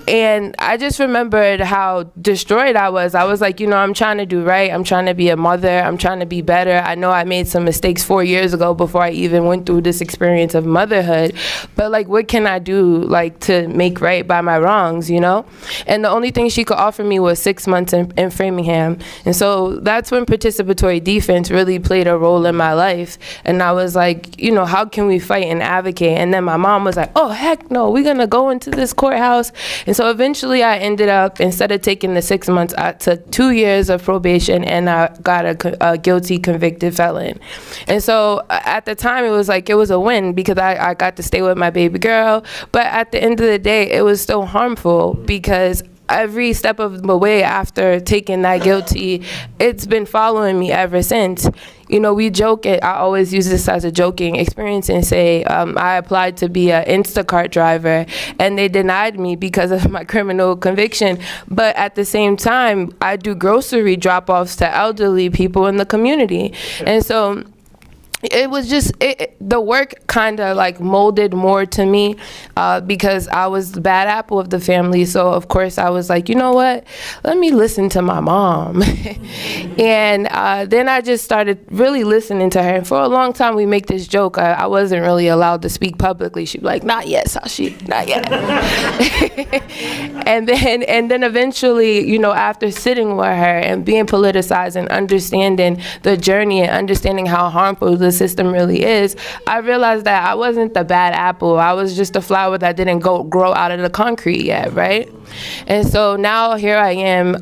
And I just remembered how destroyed I was. I was like, I'm trying to do right. I'm trying to be a mother. I'm trying to be better. I know I made some mistakes 4 years ago before I even went through this experience of motherhood. But like, what can I do like to make right by my wrongs, And the only thing she could offer me was 6 months in Framingham. And so that's when participatory defense really played a role in my life. And I was like, how can we fight and advocate? And then my mom was like, oh, heck no, we're going to go into this courthouse. And And so eventually I ended up, instead of taking the 6 months, I took 2 years of probation, and I got a guilty convicted felon. And so at the time, it was a win because I got to stay with my baby girl. But at the end of the day, it was still harmful because every step of the way after taking that guilty, it's been following me ever since. You know, we joke, I always use this as a joking experience and say, I applied to be an Instacart driver and they denied me because of my criminal conviction. But at the same time, I do grocery drop-offs to elderly people in the community. And so it was just, the work kind of like molded more to me because I was the bad apple of the family. So of course I was like, you know what, let me listen to my mom. And then I just started really listening to her. And for a long time we make this joke, I wasn't really allowed to speak publicly. She'd be like, not yet, Sashi, not yet. and then eventually, you know, after sitting with her and being politicized and understanding the journey and understanding how harmful the system really is, I realized that I wasn't the bad apple. I was just a flower that didn't grow out of the concrete yet, right? And so now here I am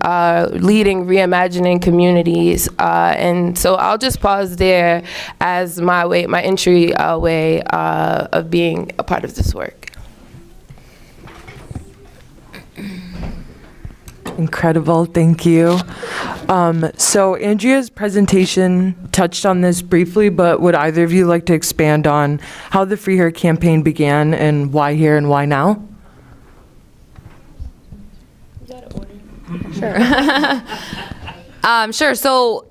leading Reimagining Communities. And so I'll just pause there as my entry way of being a part of this work.
Incredible, thank you. So Andrea's presentation touched on this briefly, but would either of you like to expand on how the Free Her campaign began and why here and why now?
Sure. Sure. So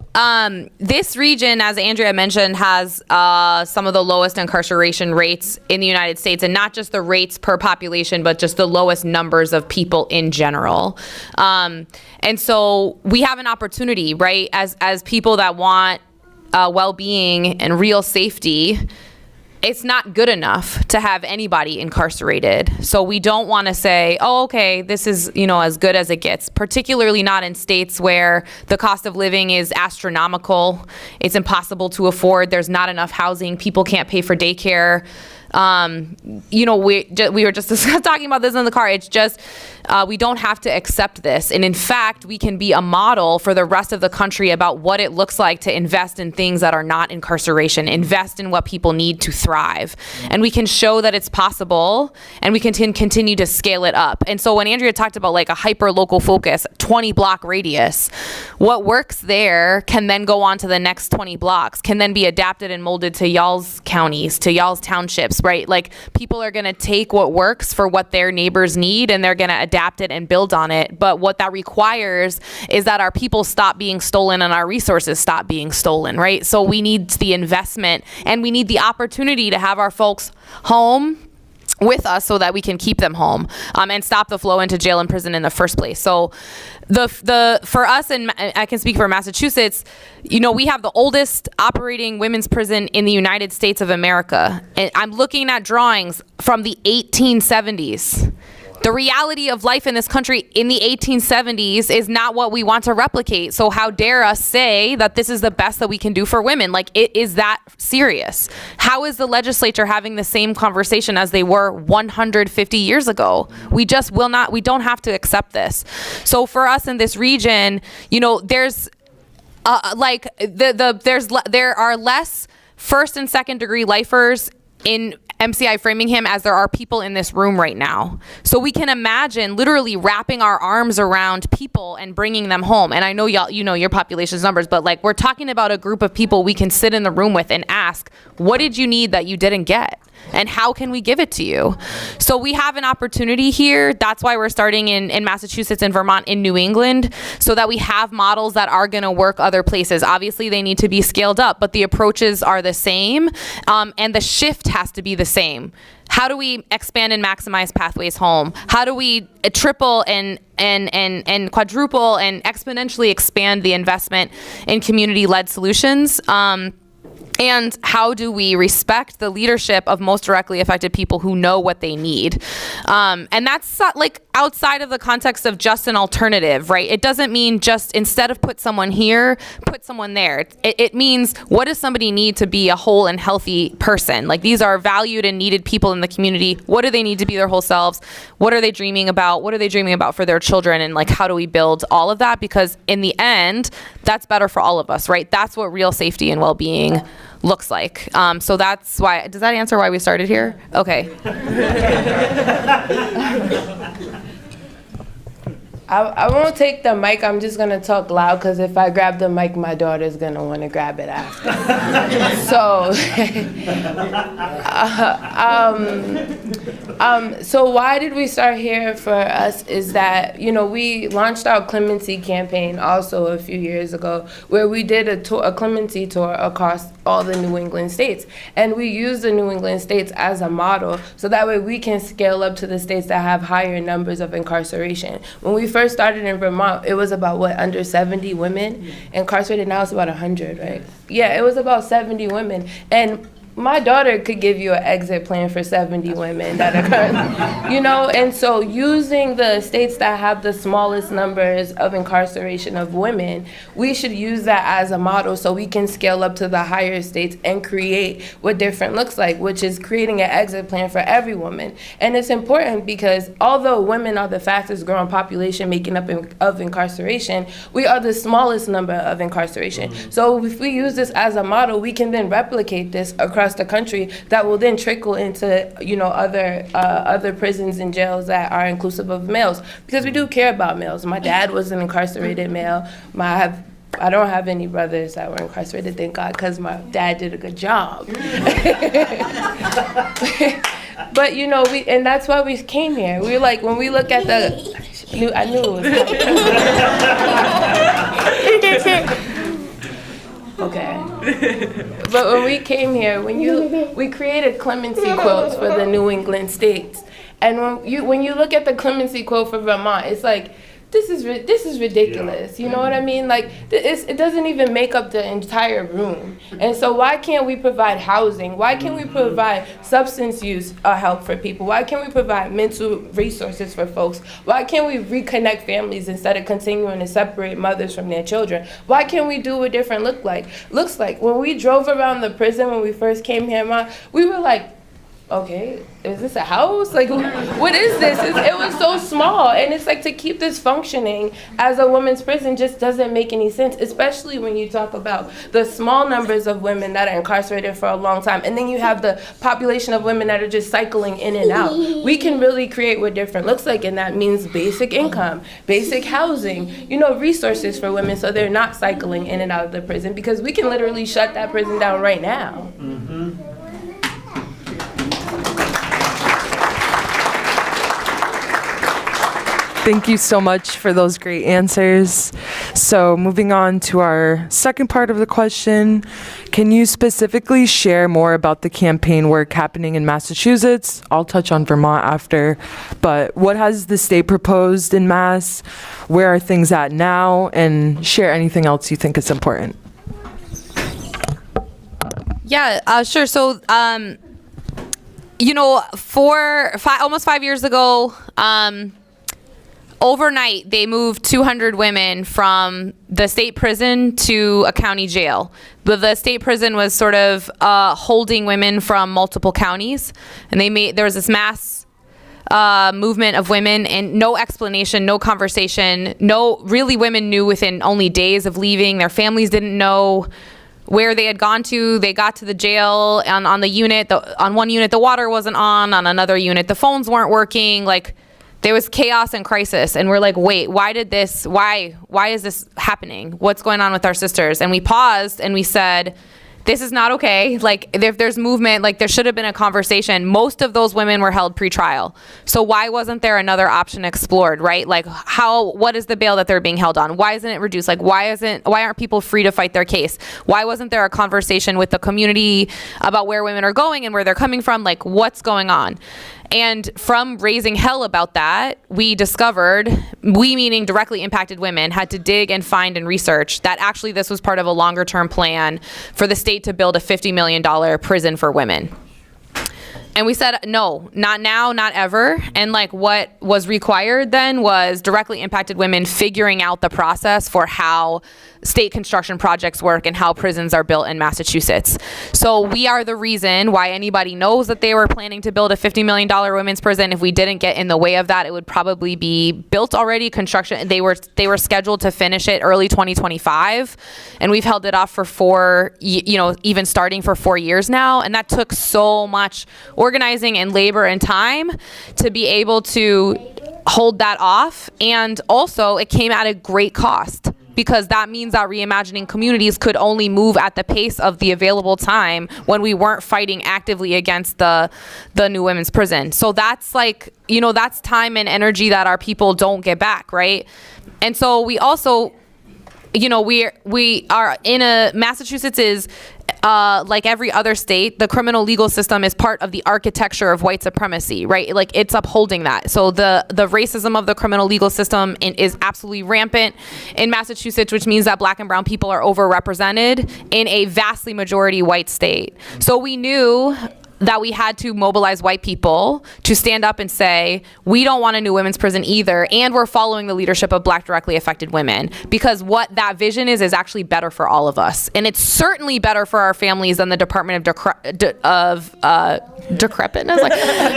this region, as Andrea mentioned, has some of the lowest incarceration rates in the United States, and not just the rates per population, but just the lowest numbers of people in general. And so we have an opportunity, right, as people that want well-being and real safety. It's not good enough to have anybody incarcerated. So we don't want to say, oh, okay, this is, you know, as good as it gets, particularly not in states where the cost of living is astronomical. It's impossible to afford. There's not enough housing. People can't pay for daycare. You know, we were just talking about this in the car. It's just, we don't have to accept this. And in fact, we can be a model for the rest of the country about what it looks like to invest in things that are not incarceration, invest in what people need to thrive. And we can show that it's possible, and we can continue to scale it up. And so when Andrea talked about like a hyper local focus, 20 block radius, what works there can then go on to the next 20 blocks, can then be adapted and molded to y'all's counties, to y'all's townships, right? Like, people are going to take what works for what their neighbors need, and they're going to adapt it and build on it. But what that requires is that our people stop being stolen and our resources stop being stolen, right? So we need the investment, and we need the opportunity to have our folks home with us so that we can keep them home and stop the flow into jail and prison in the first place. So for us, and I can speak for Massachusetts, you know, we have the oldest operating women's prison in the United States of America. And I'm looking at drawings from the 1870s. The reality of life in this country in the 1870s is not what we want to replicate. So how dare us say that this is the best that we can do for women? Like, it is that serious. How is the legislature having the same conversation as they were 150 years ago? We just will not, we don't have to accept this. So for us in this region, you know, there's there are less first and second degree lifers in MCI Framingham as there are people in this room right now. So we can imagine literally wrapping our arms around people and bringing them home. And I know y'all, you know your population's numbers, but like, we're talking about a group of people we can sit in the room with and ask, what did you need that you didn't get? And how can we give it to you? So we have an opportunity here. That's why we're starting in Massachusetts and Vermont, in New England, so that we have models that are going to work other places. Obviously, they need to be scaled up, but the approaches are the same, and the shift has to be the same. How do we expand and maximize pathways home? How do we triple and quadruple and exponentially expand the investment in community-led solutions? And how do we respect the leadership of most directly affected people who know what they need? And that's like outside of the context of just an alternative, right? It doesn't mean just instead of put someone here, put someone there. It means what does somebody need to be a whole and healthy person? Like these are valued and needed people in the community. What do they need to be their whole selves? What are they dreaming about? What are they dreaming about for their children? And like, how do we build all of that? Because in the end, that's better for all of us, right? That's what real safety and well-being looks like. So that's why, does that answer why we started here? Okay.
I won't take the mic. I'm just going to talk loud because if I grab the mic, my daughter's going to want to grab it after. So why did we start here for us is that, you know, we launched our clemency campaign also a few years ago where we did a clemency tour across all the New England states. And we used the New England states as a model so that way we can scale up to the states that have higher numbers of incarceration. When we first started in Vermont, it was about, under 70 women incarcerated. Now it's about 100, right? Yeah, it was about 70 women. And my daughter could give you an exit plan for 70 women that are currently, you know, and so using the states that have the smallest numbers of incarceration of women, we should use that as a model so we can scale up to the higher states and create what different looks like, which is creating an exit plan for every woman. And it's important because although women are the fastest growing population making up of incarceration, we are the smallest number of incarceration. So if we use this as a model, we can then replicate this across the country that will then trickle into, you know, other prisons and jails that are inclusive of males, because we do care about males. My dad was an incarcerated male. I don't have any brothers that were incarcerated, thank God, because my dad did a good job. But you know, and that's why we came here. We were like, when we look at I knew it was coming. Okay. But when we came here, we created clemency quotes for the New England states. And when you look at the clemency quote for Vermont, it's like, this is ridiculous. You know what I mean? Like, it doesn't even make up the entire room. And so why can't we provide housing? Why can't we provide substance use help for people? Why can't we provide mental resources for folks? Why can't we reconnect families instead of continuing to separate mothers from their children? Why can't we do what different looks like? When we drove around the prison when we first came here, we were like, okay, is this a house? Like, what is this? It was so small. And it's like, to keep this functioning as a women's prison just doesn't make any sense, especially when you talk about the small numbers of women that are incarcerated for a long time. And then you have the population of women that are just cycling in and out. We can really create what different looks like, and that means basic income, basic housing, you know, resources for women so they're not cycling in and out of the prison, because we can literally shut that prison down right now. Mm-hmm.
Thank you so much for those great answers. So moving on to our second part of the question, can you specifically share more about the campaign work happening in Massachusetts? I'll touch on Vermont after, but what has the state proposed in Mass? Where are things at now? And share anything else you think is important.
Yeah, sure. So, you know, almost 5 years ago, overnight, they moved 200 women from the state prison to a county jail. But the state prison was sort of holding women from multiple counties, and there was this mass movement of women, and no explanation, no conversation. Really, women knew within only days of leaving. Their families didn't know where they had gone to. They got to the jail, and on one unit the water wasn't on another unit the phones weren't working. Like, there was chaos and crisis, and we're like, wait, why is this happening? What's going on with our sisters? And we paused and we said, this is not okay. Like, if there's movement, like, there should have been a conversation. Most of those women were held pretrial. So why wasn't there another option explored, right? Like, what is the bail that they're being held on? Why isn't it reduced? Like, why aren't people free to fight their case? Why wasn't there a conversation with the community about where women are going and where they're coming from? Like, what's going on? And from raising hell about that, we discovered, we meaning directly impacted women, had to dig and find and research that actually this was part of a longer term plan for the state to build a $50 million prison for women. And we said, no, not now, not ever. And like what was required then was directly impacted women figuring out the process for how state construction projects work and how prisons are built in Massachusetts. So we are the reason why anybody knows that they were planning to build a $50 million women's prison. If we didn't get in the way of that, it would probably be built already. Construction, they were scheduled to finish it early 2025. And we've held it off for even starting for 4 years now. And that took so much organizing and labor and time to be able to hold that off. And also it came at a great cost, because that means that reimagining communities could only move at the pace of the available time when we weren't fighting actively against the new women's prison. So that's like, that's time and energy that our people don't get back, right? And so we also, we are in Massachusetts is, like every other state, the criminal legal system is part of the architecture of white supremacy, right? Like it's upholding that. So the racism of the criminal legal system is absolutely rampant in Massachusetts, which means that Black and brown people are overrepresented in a vastly majority white state. So we knew that we had to mobilize white people to stand up and say, we don't want a new women's prison either, and we're following the leadership of Black directly affected women, because what that vision is actually better for all of us. And it's certainly better for our families than the Department of Decrepitness, like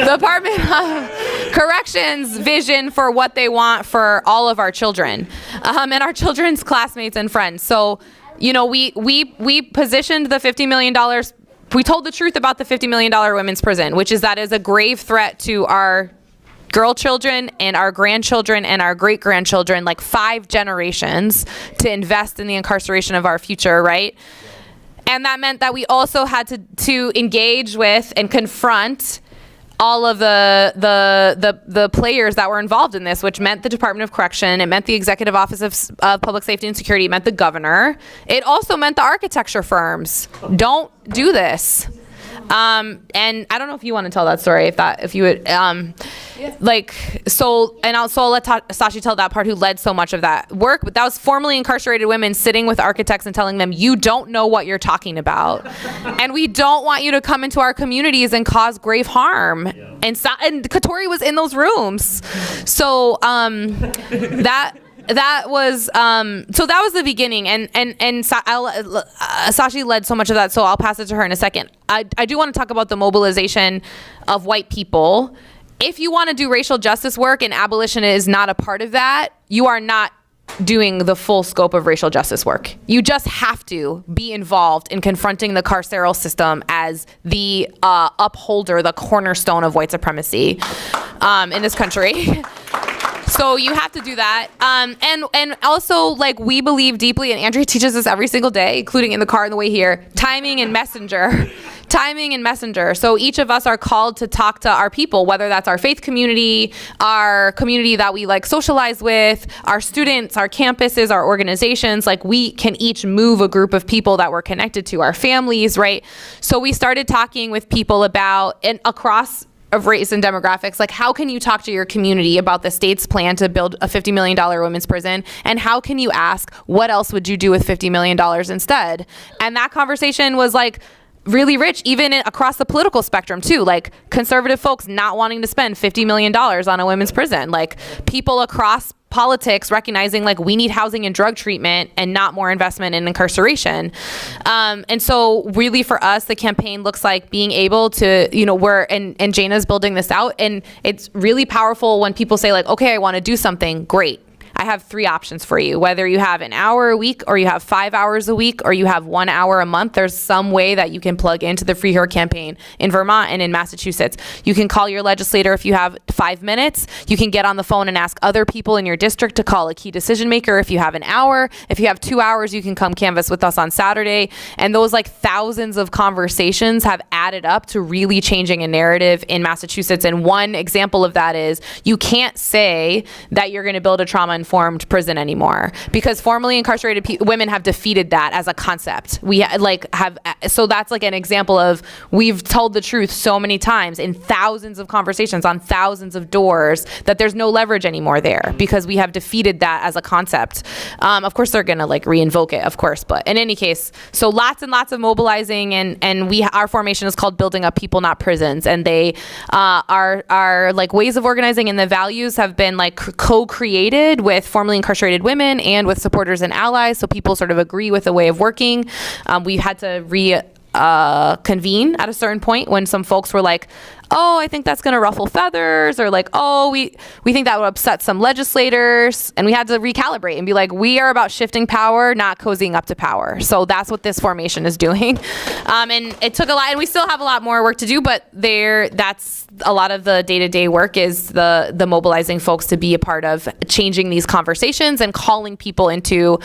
Department of Corrections vision for what they want for all of our children, and our children's classmates and friends. So, we positioned the $50 million. We told the truth about the $50 million women's prison, which is that is a grave threat to our girl children and our grandchildren and our great grandchildren, like 5 generations, to invest in the incarceration of our future, right? And that meant that we also had to engage with and confront all of the players that were involved in this, which meant the Department of Correction, it meant the Executive Office of Public Safety and Security, it meant the governor. It also meant the architecture firms. Don't do this. And I don't know if you want to tell that story, if you would, I'll let Sashi tell that part, who led so much of that work, but that was formerly incarcerated women sitting with architects and telling them, you don't know what you're talking about. And we don't want you to come into our communities and cause grave harm. Yeah. And Katori was in those rooms. So, that was the beginning, and Sashi led so much of that, so I'll pass it to her in a second. I do want to talk about the mobilization of white people. If you want to do racial justice work and abolition is not a part of that, you are not doing the full scope of racial justice work. You just have to be involved in confronting the carceral system as the upholder, the cornerstone of white supremacy in this country. So you have to do that. And also, like, we believe deeply, and Andrea teaches us every single day, including in the car on the way here, timing and messenger. Timing and messenger. So each of us are called to talk to our people, whether that's our faith community, our community that we like socialize with, our students, our campuses, our organizations. Like, we can each move a group of people that we're connected to, our families, right? So we started talking with people about, and across of race and demographics, like, how can you talk to your community about the state's plan to build a $50 million women's prison? And how can you ask, what else would you do with $50 million instead? And that conversation was like really rich, even across the political spectrum too, like conservative folks not wanting to spend $50 million on a women's prison, like people across politics recognizing like we need housing and drug treatment and not more investment in incarceration. And so really for us, the campaign looks like being able to, and Jana's building this out, and it's really powerful when people say like, okay, I want to do something, great. I have 3 options for you. Whether you have an hour a week, or you have 5 hours a week, or you have 1 hour a month, there's some way that you can plug into the Free Her campaign in Vermont and in Massachusetts. You can call your legislator if you have 5 minutes. You can get on the phone and ask other people in your district to call a key decision maker if you have an hour. If you have 2 hours, you can come canvass with us on Saturday. And those like thousands of conversations have added up to really changing a narrative in Massachusetts. And one example of that is you can't say that you're going to build a trauma-informed informed prison anymore, because formerly incarcerated women have defeated that as a concept. So that's like an example of, we've told the truth so many times in thousands of conversations on thousands of doors that there's no leverage anymore there, because we have defeated that as a concept. Of course they're gonna like reinvoke it, of course, but in any case, so lots and lots of mobilizing, and our formation is called Building Up People, Not Prisons, and they are like ways of organizing, and the values have been like co-created with formerly incarcerated women and with supporters and allies, so people sort of agree with the way of working. We had to convene at a certain point when some folks were like, oh, I think that's going to ruffle feathers, or like, oh, we think that would upset some legislators, and we had to recalibrate and be like, we are about shifting power, not cozying up to power. So that's what this formation is doing. And it took a lot, and we still have a lot more work to do, but that's a lot of the day-to-day work, is the mobilizing folks to be a part of changing these conversations and calling people into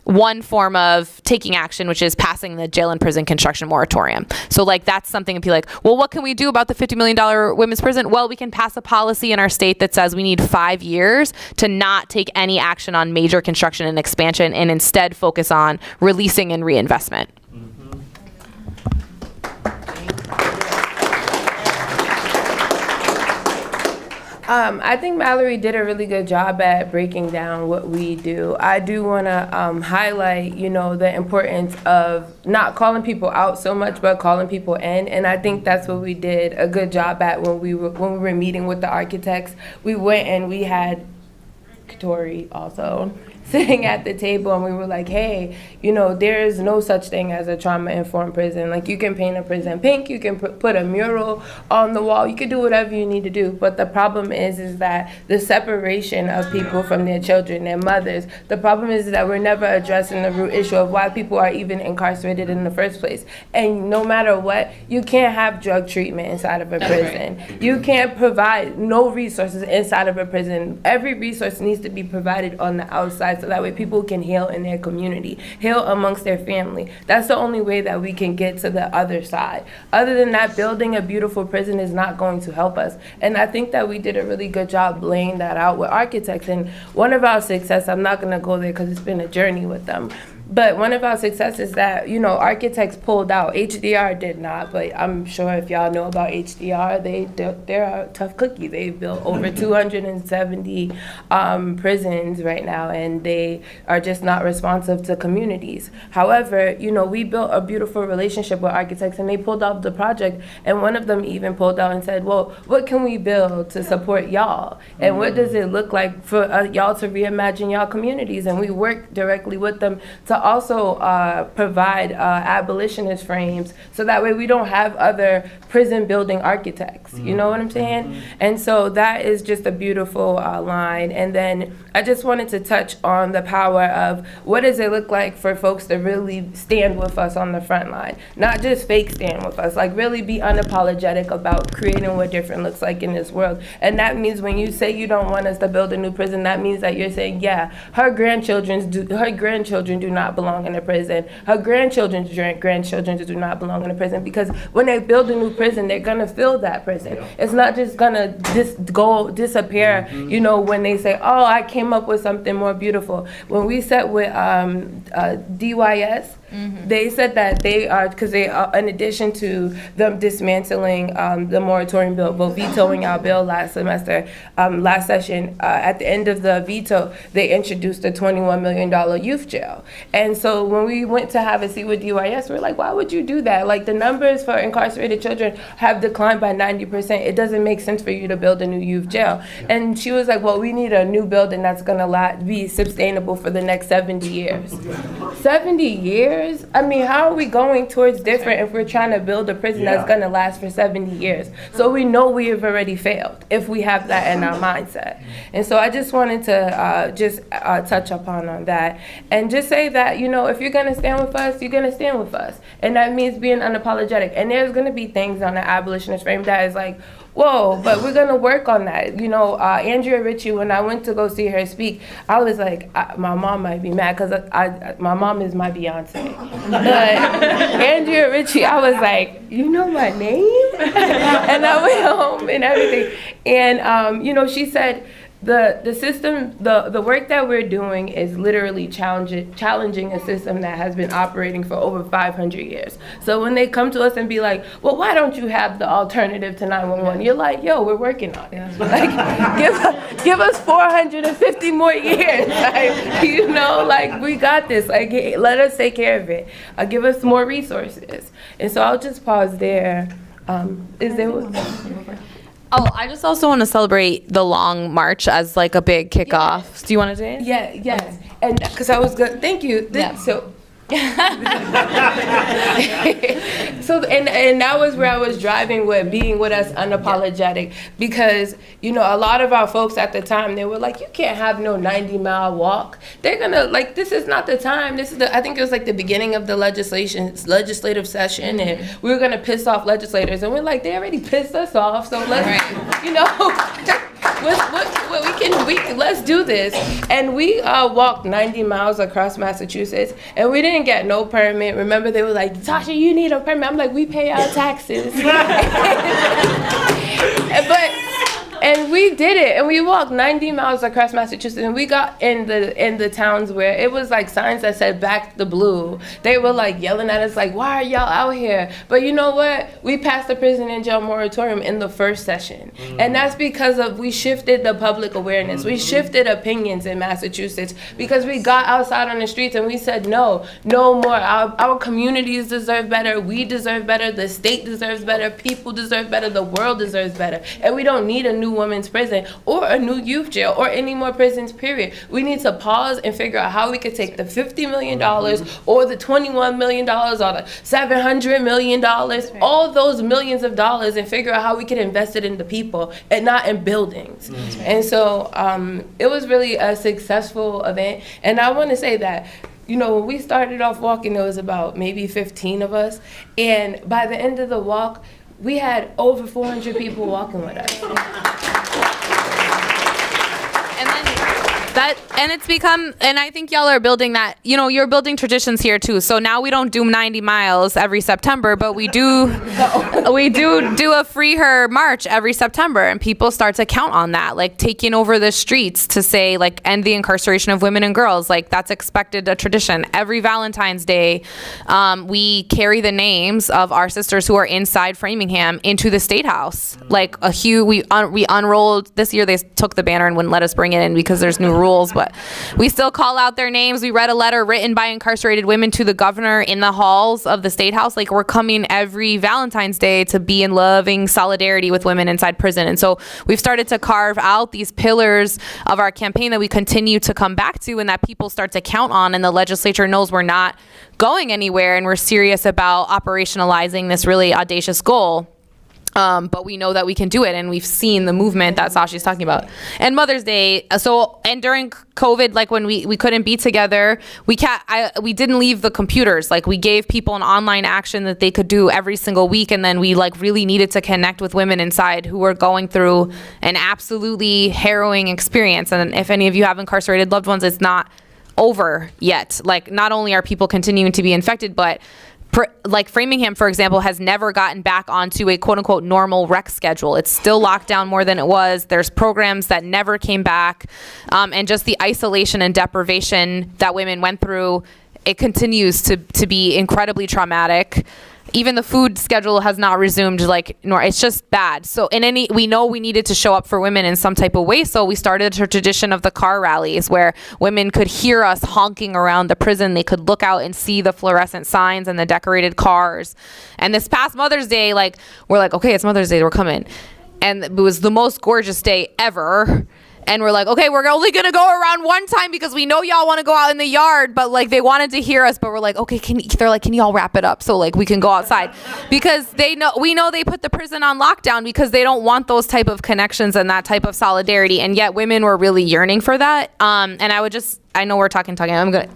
one form of taking action, which is passing the jail and prison construction moratorium. So like, that's something to be like, well, what can we do about the $50 million women's prison? Well, we can pass a policy in our state that says we need 5 years to not take any action on major construction and expansion, and instead focus on releasing and reinvestment.
I think Mallory did a really good job at breaking down what we do. I do want to highlight, the importance of not calling people out so much, but calling people in. And I think that's what we did a good job at when we were meeting with the architects. We went and we had Tori also sitting at the table, and we were like, hey, there is no such thing as a trauma-informed prison. Like, you can paint a prison pink, you can put a mural on the wall, you can do whatever you need to do. But the problem is that the separation of people from their children, their mothers, the problem is that we're never addressing the root issue of why people are even incarcerated in the first place. And no matter what, you can't have drug treatment inside of a prison. You can't provide no resources inside of a prison. Every resource needs to be provided on the outside, so that way people can heal in their community, heal amongst their family. That's the only way that we can get to the other side. Other than that, building a beautiful prison is not going to help us. And I think that we did a really good job laying that out with architects. And one of our success, I'm not going to go there because it's been a journey with them, but one of our successes that, architects pulled out. HDR did not, but I'm sure if y'all know about HDR, they're a tough cookie. They've built over 270 prisons right now, and they are just not responsive to communities. However, we built a beautiful relationship with architects, and they pulled out the project, and one of them even pulled out and said, well, what can we build to support y'all? And what does it look like for y'all to reimagine y'all communities? And we worked directly with them to also provide abolitionist frames, so that way we don't have other prison building architects. You know what I'm saying? And so that is just a beautiful line. And then I just wanted to touch on the power of what does it look like for folks to really stand with us on the front line, not just fake stand with us, like really be unapologetic about creating what different looks like in this world. And that means when you say you don't want us to build a new prison, that means that you're saying, yeah, her grandchildren do not belong in a prison. Her grandchildren's grandchildren do not belong in a prison, because when they build a new prison, they're gonna fill that prison. It's not just gonna disappear, when they say, oh, I came up with something more beautiful. When we sat with DYS, they said that they are, because they are, in addition to them dismantling the moratorium bill, but vetoing our bill last session, at the end of the veto, they introduced a $21 million youth jail. And so when we went to have a seat with DYS, we were like, why would you do that? Like, the numbers for incarcerated children have declined by 90%. It doesn't make sense for you to build a new youth jail. And she was like, well, we need a new building that's gonna be sustainable for the next 70 years. 70 years? I mean, how are we going towards different if we're trying to build a prison that's going to last for 70 years? So we know we have already failed if we have that in our mindset. And so I just wanted to touch upon that and just say that, if you're going to stand with us, you're going to stand with us. And that means being unapologetic. And there's going to be things on the abolitionist frame that is like, whoa, but we're going to work on that. Andrea Ritchie, when I went to go see her speak, I was like, my mom might be mad because my mom is my Beyonce. But Andrea Ritchie, I was like, you know my name? And I went home and everything. And, she said, the system, the work that we're doing is literally challenging a system that has been operating for over 500 years. So when they come to us and be like, well, why don't you have the alternative to 911? You're like, yo, we're working on it. Like, give us 450 more years. Like, you know, like, we got this. Like, hey, let us take care of it. Give us more resources. And so I'll just pause there. Is there?
Oh, I just also want to celebrate the Long March as like a big kickoff. Yes. Do you want to say it?
Yeah, yes. And because I was good. Thank you. So. So and that was where I was driving with being with us unapologetic, because you know a lot of our folks at the time, they were like, you can't have no 90-mile walk. They're gonna like, this is not the time. This is I think it was like the beginning of the legislative session, and we were gonna piss off legislators, and we're like, they already pissed us off, so let's you know let's do this. And we walked 90 miles across Massachusetts, and we didn't get no permit. Remember, they were like, Tasha, you need a permit. I'm like, we pay our taxes. And we did it, and we walked 90 miles across Massachusetts, and we got in the towns where it was like signs that said "Back the Blue." They were like yelling at us like, "Why are y'all out here?" But you know what? We passed the prison and jail moratorium in the first session, and that's because we shifted the public awareness. We shifted opinions in Massachusetts because we got outside on the streets and we said, no more. Our communities deserve better. We deserve better. The state deserves better. People deserve better. The world deserves better, and we don't need a new women's prison or a new youth jail or any more prisons, period. We need to pause and figure out how we could take the $50 million or the $21 million or the $700 million, all those millions of dollars, and figure out how we could invest it in the people and not in buildings. And so it was really a successful event. And I want to say that, you know, when we started off walking, there was about maybe 15 of us. And by the end of the walk, we had over 400 people walking with us.
And it's become, and I think y'all are building that, you know, you're building traditions here too. So now we don't do 90 miles every September, but we do a Free Her March every September, and people start to count on that, like taking over the streets to say like end the incarceration of women and girls. Like that's expected, a tradition. Every Valentine's Day, we carry the names of our sisters who are inside Framingham into the State House. Like we unrolled, this year they took the banner and wouldn't let us bring it in because there's new rules, but we still call out their names. We read a letter written by incarcerated women to the governor in the halls of the State House. Like we're coming every Valentine's Day to be in loving solidarity with women inside prison. And so we've started to carve out these pillars of our campaign that we continue to come back to and that people start to count on, and the legislature knows we're not going anywhere and we're serious about operationalizing this really audacious goal. But we know that we can do it, and we've seen the movement that Sashi's talking about. And Mother's Day, and during COVID, like when we couldn't be together, we didn't leave the computers. Like we gave people an online action that they could do every single week, and then we like really needed to connect with women inside who were going through an absolutely harrowing experience. And if any of you have incarcerated loved ones, it's not over yet. Like not only are people continuing to be infected, but like Framingham, for example, has never gotten back onto a quote unquote normal rec schedule. It's still locked down more than it was. There's programs that never came back. And just the isolation and deprivation that women went through, it continues to be incredibly traumatic. Even the food schedule has not resumed, it's just bad. So we know we needed to show up for women in some type of way. So we started a tradition of the car rallies where women could hear us honking around the prison. They could look out and see the fluorescent signs and the decorated cars. And this past Mother's Day, we're like, okay, it's Mother's Day, we're coming. And it was the most gorgeous day ever. And we're like, okay, we're only going to go around one time because we know y'all want to go out in the yard. But they wanted to hear us. But we're like, okay, they're like, can y'all wrap it up so we can go outside? Because we know they put the prison on lockdown because they don't want those type of connections and that type of solidarity. And yet women were really yearning for that. And I would just I know we're talking. I'm gonna.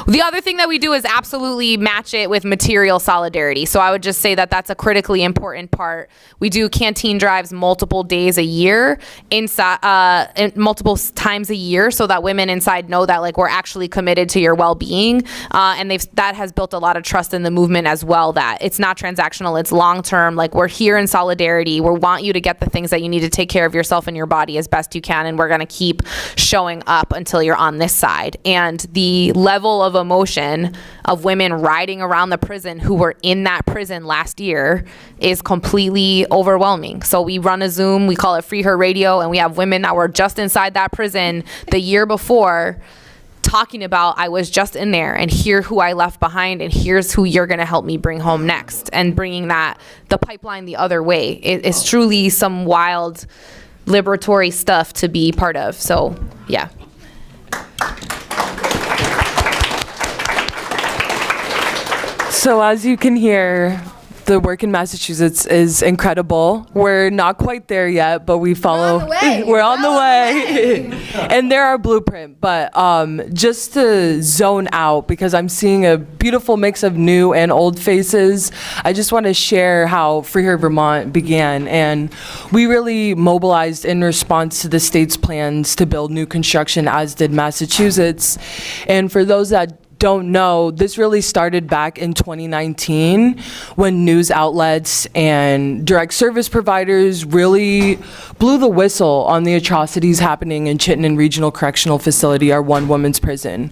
The other thing that we do is absolutely match it with material solidarity. So I would just say that that's a critically important part. We do canteen drives multiple days a year, inside, multiple times a year, so that women inside know that like we're actually committed to your well-being, and that has built a lot of trust in the movement as well. That it's not transactional, it's long-term. Like we're here in solidarity. We want you to get the things that you need to take care of yourself and your body as best you can, and we're gonna keep showing up until you're on this side. And the level of emotion of women riding around the prison who were in that prison last year is completely overwhelming. So we run a Zoom, we call it Free Her Radio, and we have women that were just inside that prison the year before talking about, I was just in there and here's who I left behind and here's who you're going to help me bring home next, and bringing the pipeline the other way. It's truly some wild liberatory stuff to be part of. So yeah.
So as you can hear, the work in Massachusetts is incredible. We're not quite there yet, but we follow. We're on the way. And they're our blueprint. But just to zone out, because I'm seeing a beautiful mix of new and old faces, I just want to share how Free Her Vermont began. And we really mobilized in response to the state's plans to build new construction, as did Massachusetts. And for those that don't know, this really started back in 2019 when news outlets and direct service providers really blew the whistle on the atrocities happening in Chittenden Regional Correctional Facility, our one women's prison.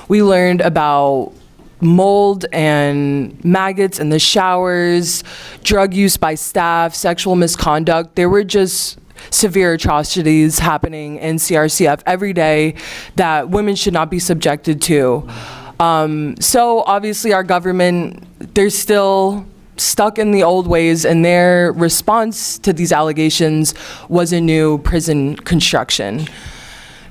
We learned about mold and maggots in the showers, drug use by staff, sexual misconduct. There were just severe atrocities happening in CRCF every day that women should not be subjected to. So obviously our government, they're still stuck in the old ways, and their response to these allegations was a new prison construction.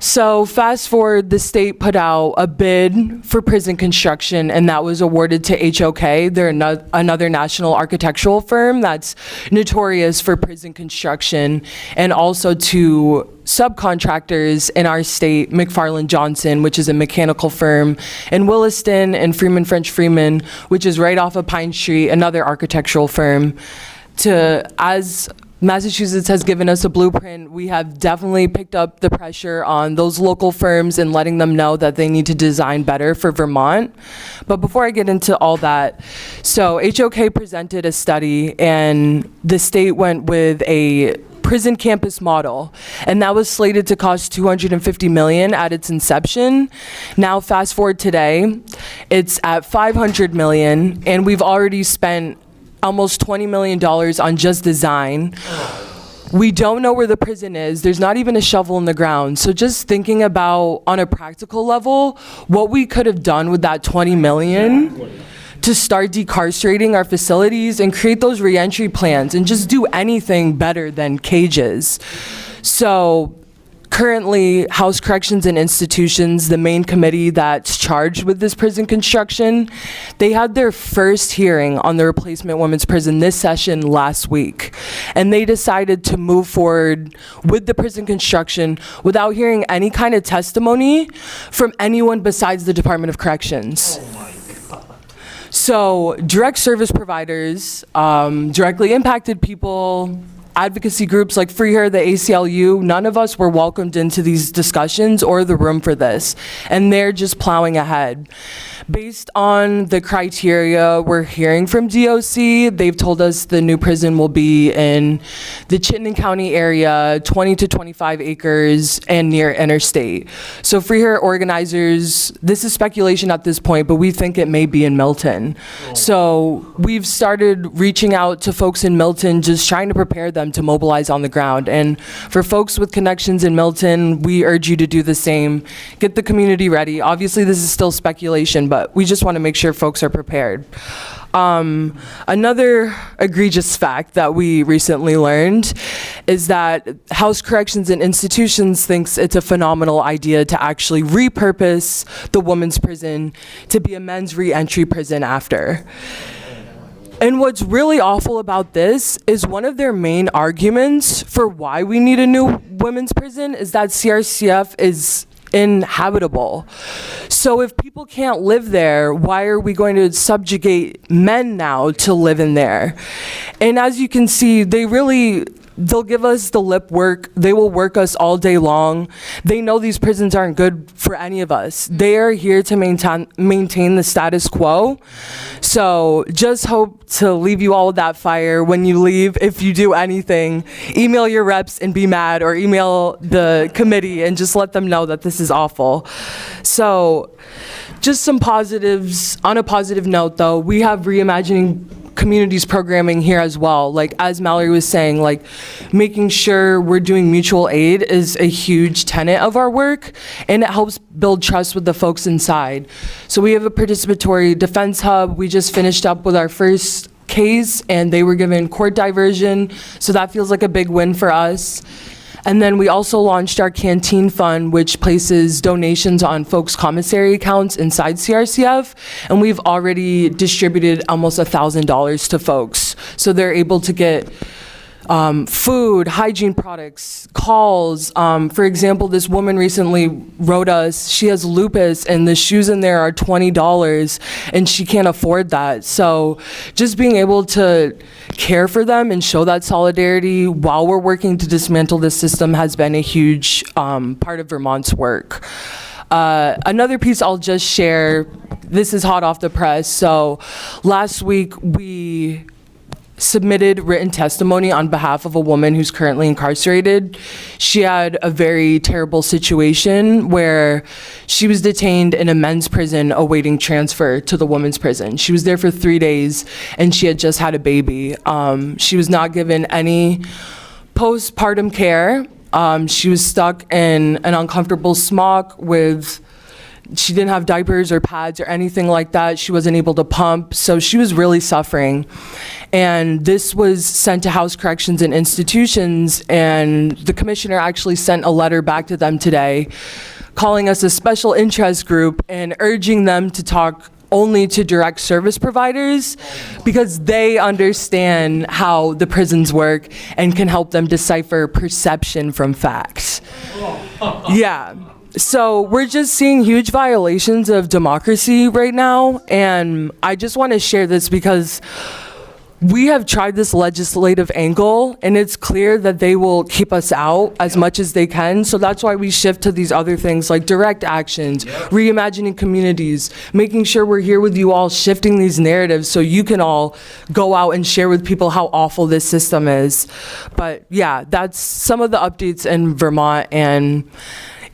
So fast forward, the state put out a bid for prison construction, and that was awarded to HOK. They're another national architectural firm that's notorious for prison construction, and also to subcontractors in our state, McFarland Johnson, which is a mechanical firm in Williston, and Freeman French Freeman, which is right off of Pine Street, another architectural firm. As Massachusetts has given us a blueprint, we have definitely picked up the pressure on those local firms and letting them know that they need to design better for Vermont. But before I get into all that, so HOK presented a study, and the state went with a prison campus model, and that was slated to cost $250 million at its inception. Now fast forward today, it's at $500 million, and we've already spent almost $20 million on just design. We don't know where the prison is. There's not even a shovel in the ground. So just thinking about, on a practical level, what we could have done with that $20 million to start decarcerating our facilities and create those reentry plans and just do anything better than cages. So currently, House Corrections and Institutions, the main committee that's charged with this prison construction, they had their first hearing on the replacement women's prison this session last week. And they decided to move forward with the prison construction without hearing any kind of testimony from anyone besides the Department of Corrections. So direct service providers, directly impacted people, advocacy groups like Free Her, the ACLU, none of us were welcomed into these discussions or the room for this. And they're just plowing ahead. Based on the criteria we're hearing from DOC, they've told us the new prison will be in the Chittenden County area, 20 to 25 acres, and near interstate. So Free Her organizers, this is speculation at this point, but we think it may be in Milton. So we've started reaching out to folks in Milton, just trying to prepare them to mobilize on the ground. And for folks with connections in Milton, we urge you to do the same. Get the community ready. Obviously, this is still speculation, but we just want to make sure folks are prepared. Another egregious fact that we recently learned is that House Corrections and Institutions thinks it's a phenomenal idea to actually repurpose the women's prison to be a men's re-entry prison after. And what's really awful about this is one of their main arguments for why we need a new women's prison is that CRCF is inhabitable. So if people can't live there, why are we going to subjugate men now to live in there? And as you can see, they'll give us the lip work. They will work us all day long. They know these prisons aren't good for any of us. They are here to maintain the status quo. So just hope to leave you all with that fire when you leave. If you do anything, email your reps and be mad, or email the committee and just let them know that this is awful. So just some positives. On a positive note though, we have Reimagining Communities programming here as well. Like as Mallory was saying, like making sure we're doing mutual aid is a huge tenet of our work, and it helps build trust with the folks inside. So we have a participatory defense hub. We just finished up with our first case and they were given court diversion. So that feels like a big win for us. And then we also launched our canteen fund, which places donations on folks' commissary accounts inside CRCF. And we've already distributed almost $1,000 to folks. So they're able to get food, hygiene products, calls. For example, this woman recently wrote us, she has lupus and the shoes in there are $20 and she can't afford that. So just being able to care for them and show that solidarity while we're working to dismantle this system has been a huge part of Vermont's work. Another piece I'll just share, this is hot off the press. So last week we submitted written testimony on behalf of a woman who's currently incarcerated. She had a very terrible situation where she was detained in a men's prison awaiting transfer to the women's prison. She was there for 3 days and she had just had a baby. She was not given any postpartum care. She was stuck in an uncomfortable smock with, she didn't have diapers or pads or anything like that. She wasn't able to pump, so she was really suffering. And this was sent to House Corrections and Institutions, and the commissioner actually sent a letter back to them today calling us a special interest group and urging them to talk only to direct service providers because they understand how the prisons work and can help them decipher perception from facts. Yeah. So we're just seeing huge violations of democracy right now, and I just want to share this because we have tried this legislative angle, and it's clear that they will keep us out as much as they can. So that's why we shift to these other things like direct actions, reimagining communities, making sure we're here with you all, shifting these narratives so you can all go out and share with people how awful this system is. But yeah, that's some of the updates in Vermont, and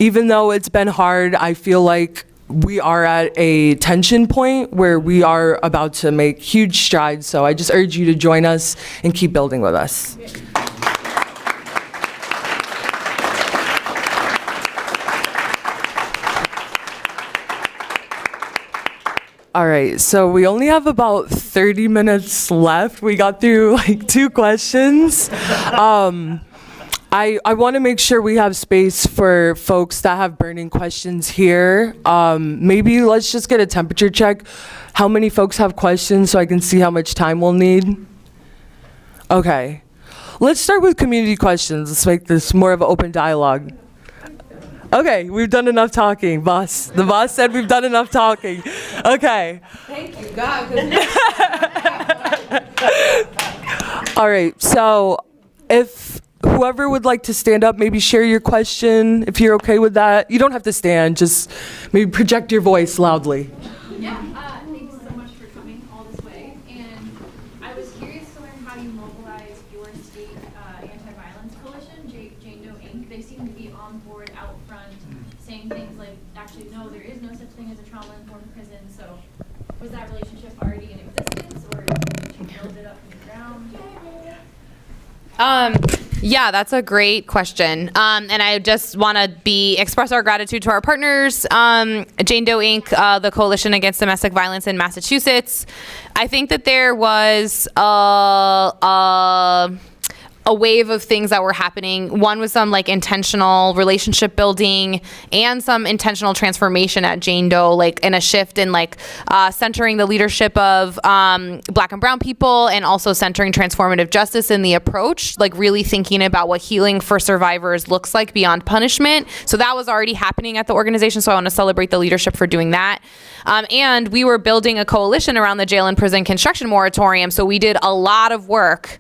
even though it's been hard, I feel like we are at a tension point where we are about to make huge strides. So I just urge you to join us and keep building with us. All right, so we only have about 30 minutes left. We got through like 2 questions. I want to make sure we have space for folks that have burning questions here. Maybe let's just get a temperature check. How many folks have questions so I can see how much time we'll need? Okay. Let's start with community questions. Let's make this more of an open dialogue. Okay, we've done enough talking, boss. The boss said we've done enough talking. Okay.
Thank you, God.
All right, so if whoever would like to stand up, maybe share your question, if you're okay with that. You don't have to stand, just maybe project your voice loudly.
Yeah, thanks so much for coming all this way. And I was curious to learn how you mobilize your state anti-violence coalition, Jane Doe Inc. They seem to be on board out front, saying things like, actually, no, there is no such thing as a trauma-informed prison. So was that relationship already in existence, or did you build it up from the ground?
Yeah, that's a great question. And I just want to express our gratitude to our partners, Jane Doe Inc., the Coalition Against Domestic Violence in Massachusetts. I think that there was a a wave of things that were happening. One was some like intentional relationship building and some intentional transformation at Jane Doe, like in a shift in like centering the leadership of Black and brown people, and also centering transformative justice in the approach, like really thinking about what healing for survivors looks like beyond punishment. So that was already happening at the organization. So I want to celebrate the leadership for doing that. And we were building a coalition around the jail and prison construction moratorium. So we did a lot of work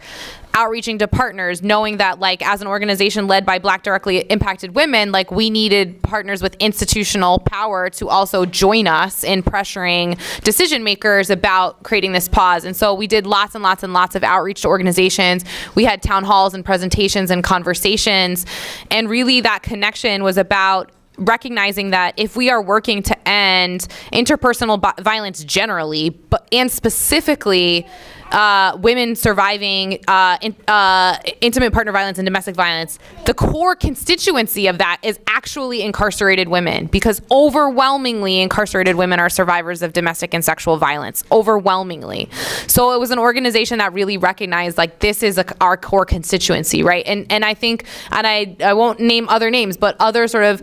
outreaching to partners, knowing that like as an organization led by Black directly impacted women, like we needed partners with institutional power to also join us in pressuring decision makers about creating this pause. And so we did lots and lots and lots of outreach to organizations. We had town halls and presentations and conversations. And really that connection was about recognizing that if we are working to end interpersonal violence generally, and specifically women surviving intimate partner violence and domestic violence, the core constituency of that is actually incarcerated women, because overwhelmingly incarcerated women are survivors of domestic and sexual violence, overwhelmingly. So it was an organization that really recognized like this is our core constituency, right? And I think, and I won't name other names, but other sort of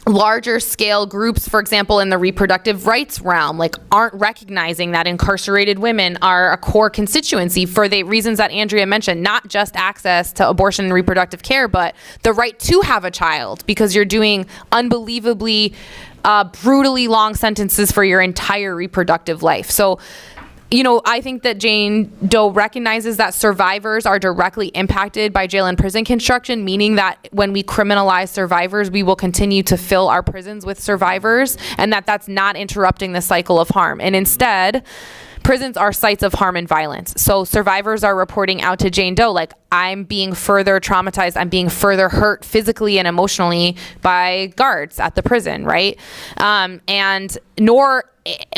larger scale groups, for example, in the reproductive rights realm, like aren't recognizing that incarcerated women are a core constituency for the reasons that Andrea mentioned, not just access to abortion and reproductive care, but the right to have a child, because you're doing unbelievably brutally long sentences for your entire reproductive life. So, you know, I think that Jane Doe recognizes that survivors are directly impacted by jail and prison construction, meaning that when we criminalize survivors, we will continue to fill our prisons with survivors, and that that's not interrupting the cycle of harm. And instead, prisons are sites of harm and violence. So survivors are reporting out to Jane Doe, like, I'm being further traumatized, I'm being further hurt physically and emotionally by guards at the prison, right? And nor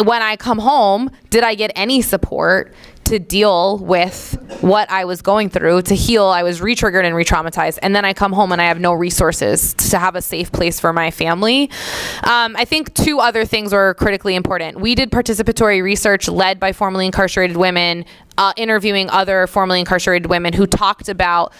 when I come home, did I get any support to deal with what I was going through, to heal. I was re-triggered and re-traumatized. And then I come home and I have no resources to have a safe place for my family. I think two other things were critically important. We did participatory research led by formerly incarcerated women, interviewing other formerly incarcerated women who talked about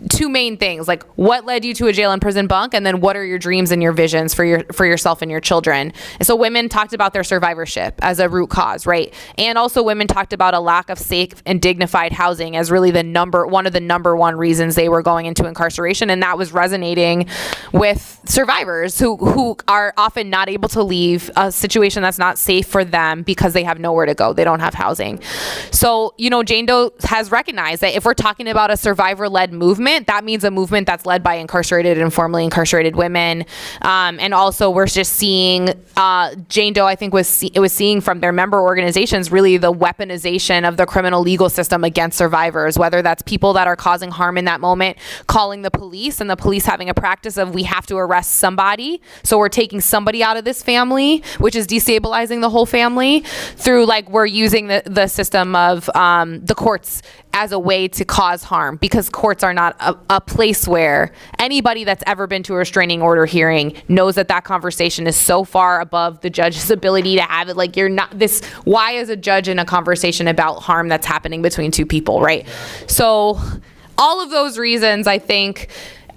two main things, like what led you to a jail and prison bunk, and then what are your dreams and your visions for yourself and your children. And so women talked about their survivorship as a root cause, right? And also women talked about a lack of safe and dignified housing as really one of the number one reasons they were going into incarceration, and that was resonating with survivors who are often not able to leave a situation that's not safe for them because they have nowhere to go. They don't have housing. So, you know, Jane Doe has recognized that if we're talking about a survivor-led movement, that means a movement that's led by incarcerated and formerly incarcerated women. And also we're just seeing, Jane Doe, I think, was seeing from their member organizations really the weaponization of the criminal legal system against survivors, whether that's people that are causing harm in that moment, calling the police, and the police having a practice of we have to arrest somebody. So we're taking somebody out of this family, which is destabilizing the whole family, through like we're using the system of the courts as a way to cause harm, because courts are not a place where anybody that's ever been to a restraining order hearing knows that that conversation is so far above the judge's ability to have it. Like, you're not this, why is a judge in a conversation about harm that's happening between two people, right? So all of those reasons, I think.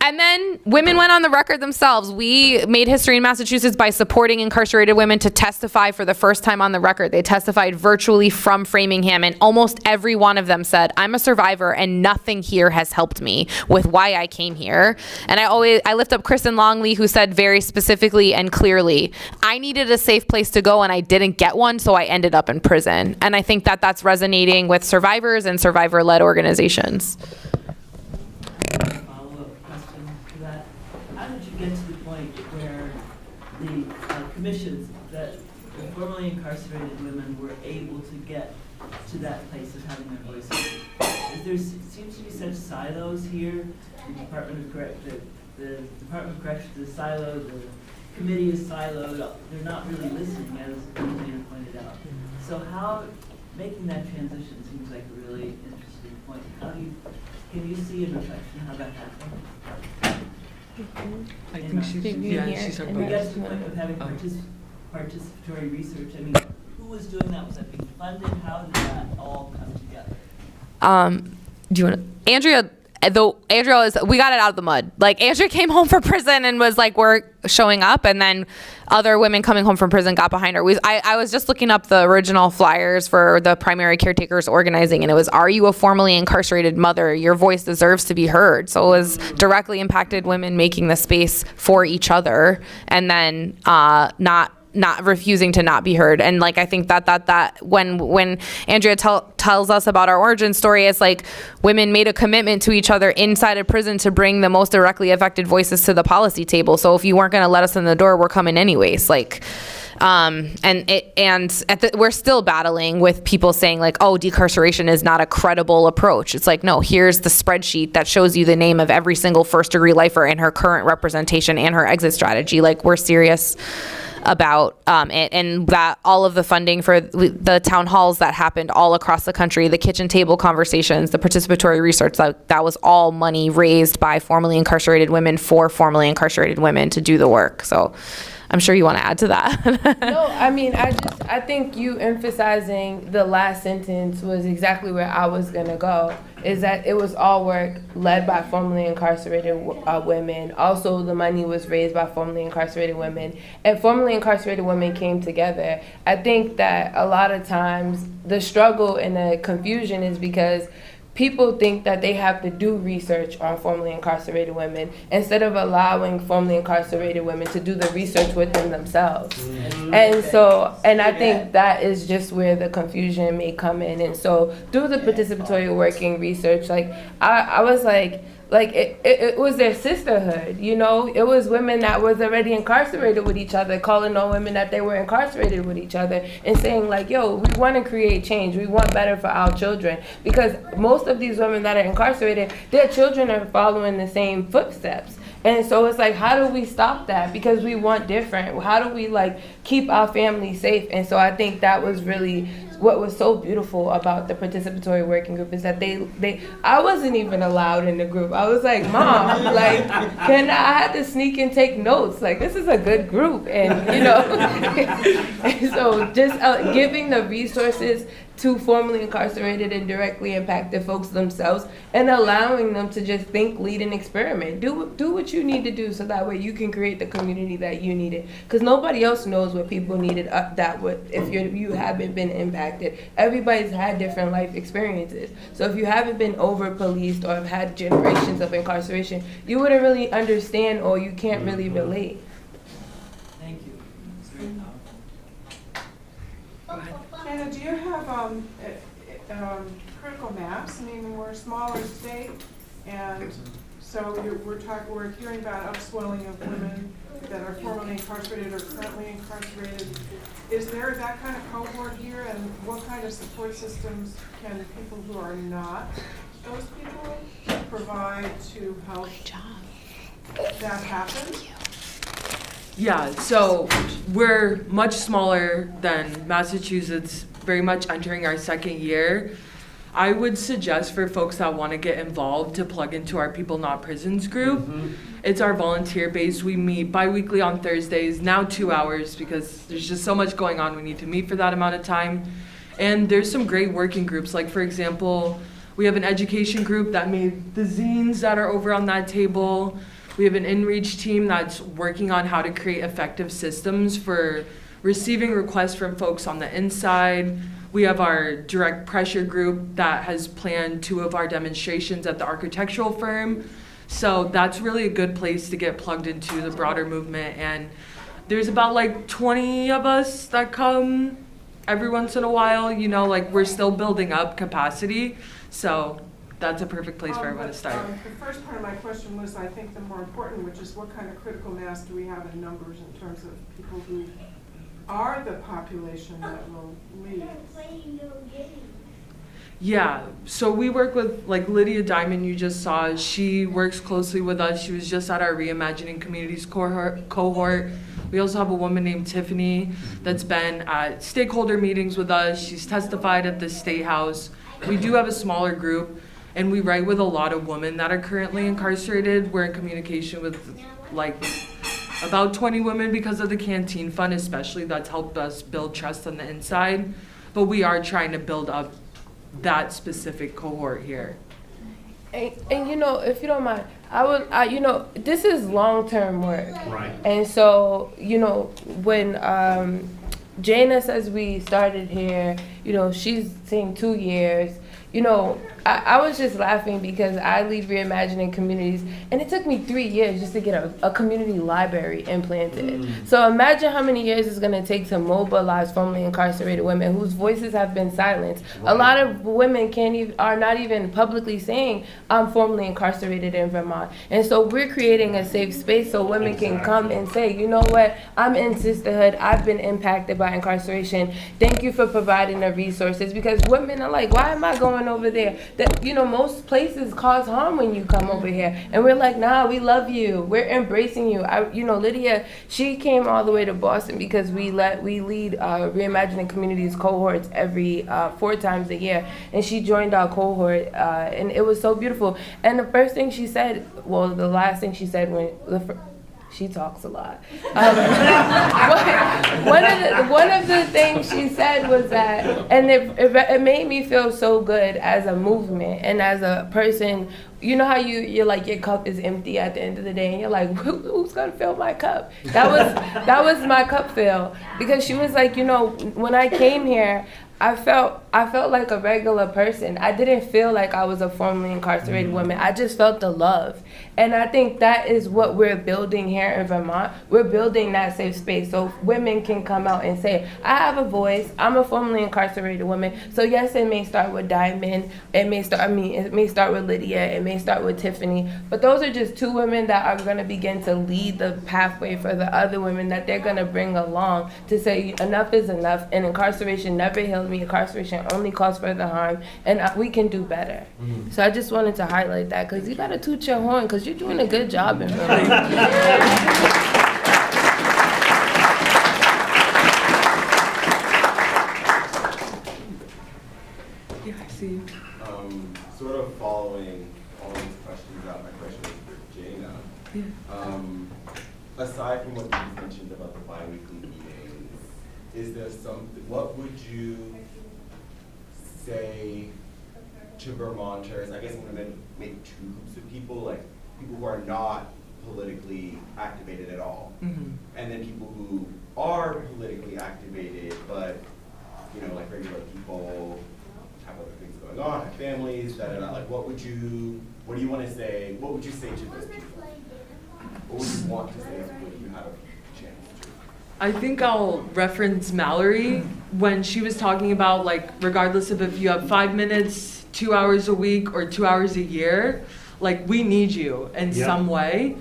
And then women went on the record themselves. We made history in Massachusetts by supporting incarcerated women to testify for the first time on the record. They testified virtually from Framingham, and almost every one of them said, I'm a survivor and nothing here has helped me with why I came here. And I lift up Kristen Longley, who said very specifically and clearly, I needed a safe place to go and I didn't get one, so I ended up in prison. And I think that that's resonating with survivors and survivor-led organizations.
Get to the point where the commissions that the formerly incarcerated women were able to get to that place of having their voice heard. There seems to be such silos here. The Department of Corrections is siloed, the committee is siloed. They're not really listening, as Gina pointed out. So how making that transition seems like a really interesting point. Can you see in reflection how that happened?
I think she's talking about
we get to the point of having participatory research. I mean, who was doing that? Was that being funded? How did that all come together?
Do you want to? Andrea, we got it out of the mud. Like, Andrea came home from prison and was like, we're showing up, and then other women coming home from prison got behind her. I was just looking up the original flyers for the primary caretakers organizing, and it was, "Are you a formerly incarcerated mother? Your voice deserves to be heard." So it was directly impacted women making the space for each other, and then not refusing to not be heard. And like, I think that when Andrea tells us about our origin story, it's like women made a commitment to each other inside a prison to bring the most directly affected voices to the policy table. So if you weren't going to let us in the door, we're coming anyways. Like, we're still battling with people saying like, oh, decarceration is not a credible approach. It's like, no, here's the spreadsheet that shows you the name of every single first degree lifer and her current representation and her exit strategy. Like, we're serious about it, and that all of the funding for the town halls that happened all across the country, the kitchen table conversations, the participatory research, that was all money raised by formerly incarcerated women for formerly incarcerated women to do the work. So I'm sure you want to add to that.
No, I mean, I think you emphasizing the last sentence was exactly where I was going to go, is that it was all work led by formerly incarcerated women. Also, the money was raised by formerly incarcerated women, and formerly incarcerated women came together. I think that a lot of times the struggle and the confusion is because people think that they have to do research on formerly incarcerated women instead of allowing formerly incarcerated women to do the research within themselves. And I think that is just where the confusion may come in. And so through the participatory working research, like I was like it was their sisterhood, you know? It was women that was already incarcerated with each other, calling on women that they were incarcerated with each other and saying like, yo, we want to create change. We want better for our children. Because most of these women that are incarcerated, their children are following the same footsteps. And so it's like, how do we stop that? Because we want different. How do we like keep our family safe? And so I think that was really what was so beautiful about the participatory working group, is that I wasn't even allowed in the group. I was like, Mom, like, I had to sneak and take notes. Like, this is a good group. And, you know, and so just giving the resources to formerly incarcerated and directly impacted folks themselves, and allowing them to just think, lead, and experiment. Do what you need to do so that way you can create the community that you needed. Because nobody else knows what people needed if you haven't been impacted. Everybody's had different life experiences. So if you haven't been over-policed or have had generations of incarceration, you wouldn't really understand, or you can't really relate.
Thank you. It's very powerful.
Anna, do you have critical mass? I mean, we're a smaller state, and so we're hearing about upswelling of women that are formerly incarcerated or currently incarcerated. Is there that kind of cohort here, and what kind of support systems can people who are not those people provide to help that happen?
Yeah, so we're much smaller than Massachusetts, very much entering our second year. I would suggest for folks that want to get involved to plug into our People Not Prisons group. It's our volunteer base. We meet bi-weekly on Thursdays, now 2 hours, because there's just so much going on. We need to meet for that amount of time. And there's some great working groups. Like, for example, we have an education group that made the zines that are over on that table. We have an in-reach team that's working on how to create effective systems for receiving requests from folks on the inside. We have our direct pressure group that has planned 2 of our demonstrations at the architectural firm. So that's really a good place to get plugged into the broader movement. And there's about like 20 of us that come every once in a while. You know, like, we're still building up capacity. So that's a perfect place for everyone to start.
The first part of my question was, I think, the more important, which is what kind of critical mass do we have in numbers in terms of people who are the population that will leave?
Yeah, so we work with, like, Lydia Diamond, you just saw. She works closely with us. She was just at our Reimagining Communities cohort. We also have a woman named Tiffany that's been at stakeholder meetings with us. She's testified at the State House. We do have a smaller group, and we write with a lot of women that are currently incarcerated. We're in communication with, like, about 20 women because of the Canteen Fund, especially. That's helped us build trust on the inside. But we are trying to build up that specific cohort here.
And you know, if you don't mind, you know, this is long-term work.
Right.
And so, you know, when Jana says we started here, you know, she's saying 2 years. You know, I was just laughing because I lead Reimagining Communities, and it took me 3 years just to get a community library implanted. So imagine how many years it's going to take to mobilize formerly incarcerated women whose voices have been silenced. A lot of women are not even publicly saying, I'm formerly incarcerated in Vermont. And so we're creating a safe space so women can come and say, you know what, I'm in sisterhood, I've been impacted by incarceration. Thank you for providing the resources, because women are like, why am I going over there? That, you know, most places cause harm when you come over here, and we're like, nah, we love you, we're embracing you. You know, Lydia, she came all the way to Boston because we lead Reimagining Communities cohorts every 4 times a year, and she joined our cohort, and it was so beautiful. And the first thing she said, well, the last thing she said she talks a lot. One of the things she said was that, and it made me feel so good as a movement and as a person. You know how you're like, your cup is empty at the end of the day, and you're like, who's gonna fill my cup? That was my cup fill, because she was like, you know, when I came here, I felt like a regular person. I didn't feel like I was a formerly incarcerated woman. I just felt the love. And I think that is what we're building here in Vermont. We're building that safe space so women can come out and say, I have a voice, I'm a formerly incarcerated woman. So yes, it may start with Diamond, it may start with Lydia, it may start with Tiffany, but those are just 2 women that are gonna begin to lead the pathway for the other women that they're gonna bring along to say enough is enough, and incarceration never healed me, incarceration only caused further harm, and we can do better. So I just wanted to highlight that, because you gotta toot your horn, because you're doing a good job in Vermont.
Sort of following all these questions out, my question is for Jana. Aside from what you mentioned about the bi-weekly meetings, is there something, what would you say to Vermonters? I guess I'm going to make 2 groups of people, like people who are not politically activated at all, and then people who are politically activated, but, you know, like regular people, have other things going on, have families, like what do you want to say, what would you say to those people? What would you want to say if you had a chance to?
I think I'll reference Mallory when she was talking about, like, regardless of if you have 5 minutes, 2 hours a week, or 2 hours a year, like, we need you in some way.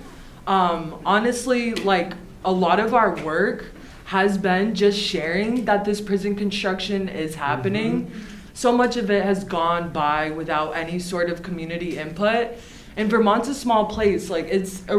Honestly, like, a lot of our work has been just sharing that this prison construction is happening. So much of it has gone by without any sort of community input. And Vermont's a small place. Like, it's a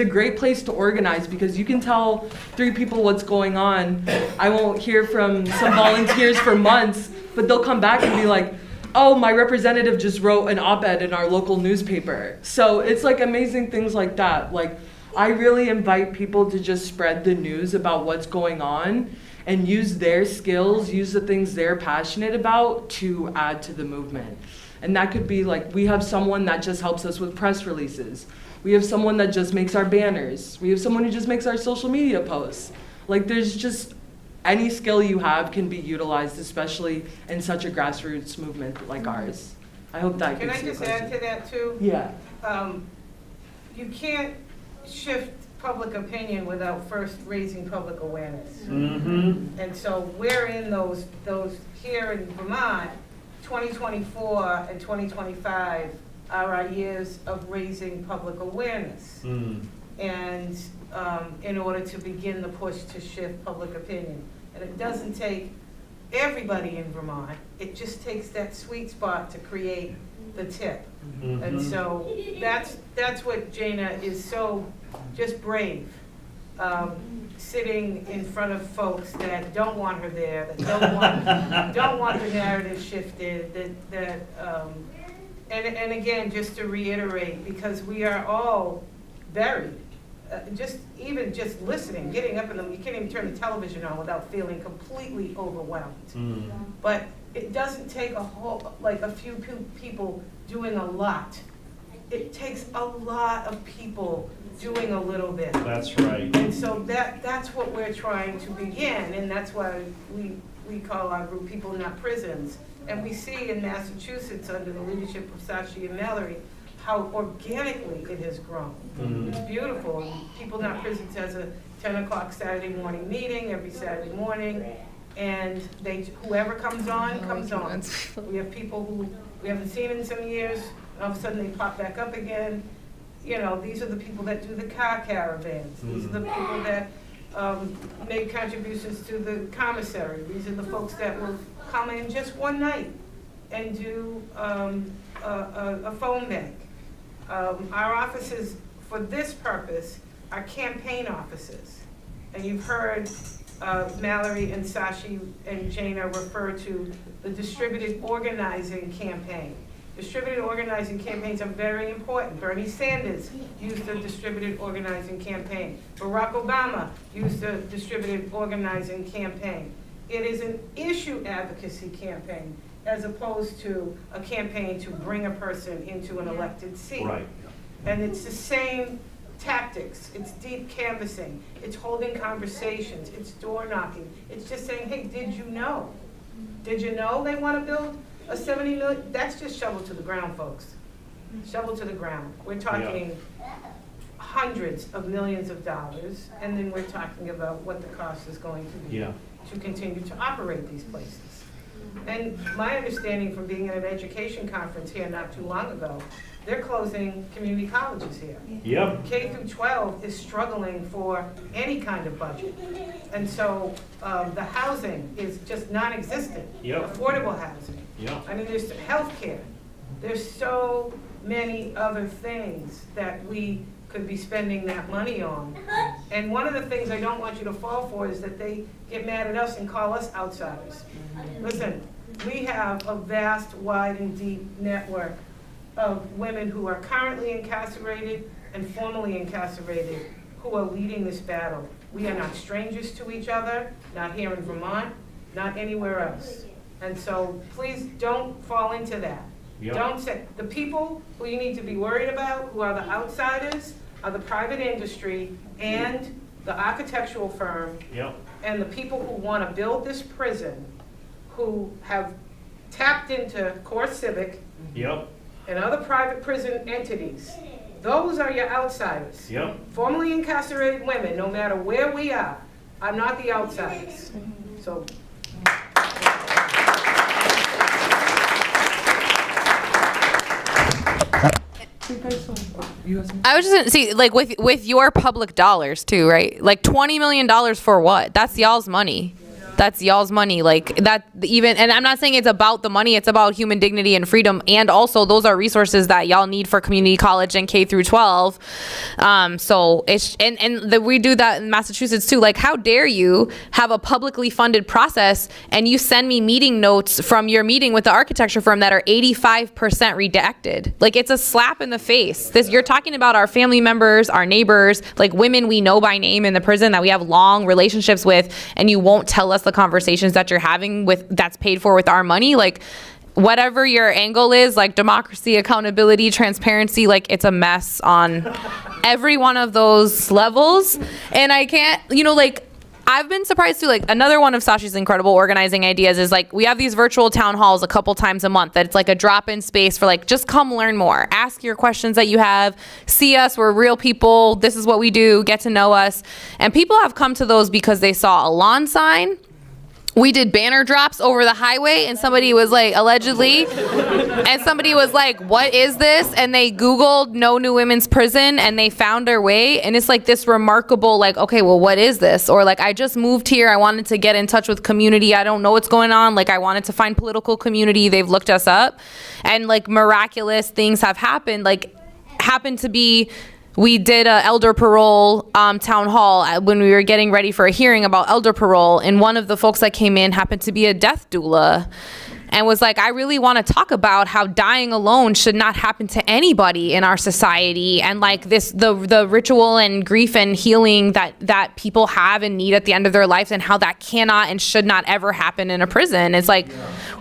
great place to organize, because you can tell 3 people what's going on. I won't hear from some volunteers for months, but they'll come back and be like, oh, my representative just wrote an op-ed in our local newspaper. So it's like amazing things like that. Like, I really invite people to just spread the news about what's going on and use their skills, use the things they're passionate about to add to the movement. And that could be like, we have someone that just helps us with press releases. We have someone that just makes our banners. We have someone who just makes our social media posts. Like, there's just, any skill you have can be utilized, especially in such a grassroots movement like ours. I hope that
Can I
answers your
just
question.
add to that too?
Yeah.
You can't shift public opinion without first raising public awareness. And so we're in those here in Vermont, 2024 and 2025 are our years of raising public awareness. And in order to begin the push to shift public opinion. And it doesn't take everybody in Vermont, it just takes that sweet spot to create the tip. And so that's what Jana is so just brave, sitting in front of folks that don't want her there, that don't want the narrative shifted, and again, just to reiterate, because we are all buried. Just listening, getting up in you can't even turn the television on without feeling completely overwhelmed. But
it doesn't take a whole, like a few people doing a lot. It takes a lot of people doing a little bit.
That's right.
And so that's what we're trying to begin, and that's why we call our group People Not Prisons. And we see in Massachusetts, under the leadership of Sashi and Mallory, how organically it has grown. It's beautiful. And People Not Prisons has a 10 o'clock Saturday morning meeting every Saturday morning, and whoever comes on, comes on. We have people who we haven't seen in some years, and all of a sudden they pop back up again. You know, these are the people that do the car caravans. These are the people that made contributions to the commissary. These are the folks that will come in just one night and do a phone bank. Our offices, for this purpose, are campaign offices. And you've heard Mallory and Sashi and Jana refer to the distributed organizing campaign. Distributed organizing campaigns are very important. Bernie Sanders used a distributed organizing campaign. Barack Obama used a distributed organizing campaign. It is an issue advocacy campaign as opposed to a campaign to bring a person into an elected seat.
Right.
And it's the same tactics. It's deep canvassing. It's holding conversations. It's door knocking. It's just saying, hey, did you know? Did you know they want to build a 70 million? That's just shovel to the ground, folks. Shovel to the ground. We're talking hundreds of millions of dollars, and then we're talking about what the cost is going to be to continue to operate these places. And my understanding from being at an education conference here not too long ago, they're closing community colleges here.
Yep.
K through 12 is struggling for any kind of budget. And so the housing is just non-existent. Affordable housing. I mean, there's healthcare. There's so many other things that we could be spending that money on. And one of the things I don't want you to fall for is that they get mad at us and call us outsiders. Listen, we have a vast, wide, and deep network of women who are currently incarcerated and formerly incarcerated who are leading this battle. We are not strangers to each other, not here in Vermont, not anywhere else. And so please don't fall into that. Don't say, the people who you need to be worried about, who are the outsiders, are the private industry and the architectural firm and the people who want to build this prison, who have tapped into Core Civic and other private prison entities. Those are your outsiders. Formerly incarcerated women, no matter where we are not the outsiders. So.
I was just gonna see, like, with your public dollars too, right? Like $20 million for what? That's y'all's money. That's y'all's money. Like that, even, and I'm not saying it's about the money, it's about human dignity and freedom. And also those are resources that y'all need for community college and K through 12. So it's, we do that in Massachusetts too. Like, how dare you have a publicly funded process and you send me meeting notes from your meeting with the architecture firm that are 85% redacted. Like, it's a slap in the face. You're talking about our family members, our neighbors, like women we know by name in the prison that we have long relationships with, and you won't tell us the conversations that you're having with, that's paid for with our money. Like, whatever your angle is, like democracy, accountability, transparency, like it's a mess on every one of those levels. And I can't, like, I've been surprised too. Like, another one of Sashi's incredible organizing ideas is, like, we have these virtual town halls a couple times a month that it's like a drop-in space for, like, just come learn more, ask your questions that you have, see us, we're real people, this is what we do, get to know us. And people have come to those because they saw a lawn sign. We did banner drops over the highway, and somebody was like, allegedly, and somebody was like, what is this? And they Googled no new women's prison, and they found their way. And it's like this remarkable, like, okay, well, what is this? Or like, I just moved here. I wanted to get in touch with community. I don't know what's going on. Like, I wanted to find political community. They've looked us up, and like miraculous things have happened. Like, happened to be, we did a elder parole town hall when we were getting ready for a hearing about elder parole, and one of the folks that came in happened to be a death doula. and was like, I really want to talk about how dying alone should not happen to anybody in our society, and like the ritual and grief and healing that people have and need at the end of their lives, and how that cannot and should not ever happen in a prison. It's like,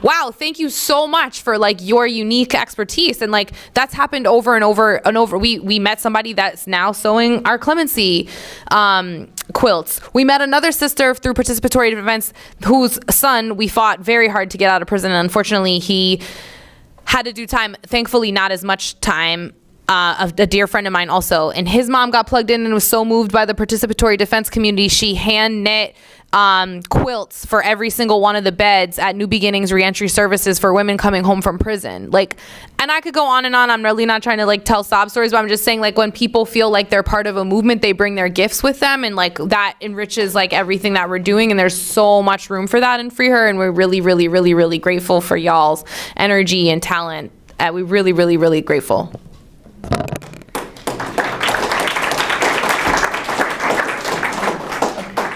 wow, thank you so much for like your unique expertise. And like that's happened over and over and over. We met somebody that's now sewing our clemency quilts. We met another sister through participatory events whose son we fought very hard to get out of prison, and unfortunately he had to do time, thankfully not as much time. A dear friend of mine also, and his mom got plugged in and was so moved by the participatory defense community, she hand knit quilts for every single one of the beds at New Beginnings Reentry Services for women coming home from prison. Like, and I could go on and on. I'm really not trying to like tell sob stories, but I'm just saying, like, when people feel like they're part of a movement, they bring their gifts with them, and like that enriches like everything that we're doing. And there's so much room for that in Free Her, and we're really, really, really, really grateful for y'all's energy and talent. We're really, really, really grateful.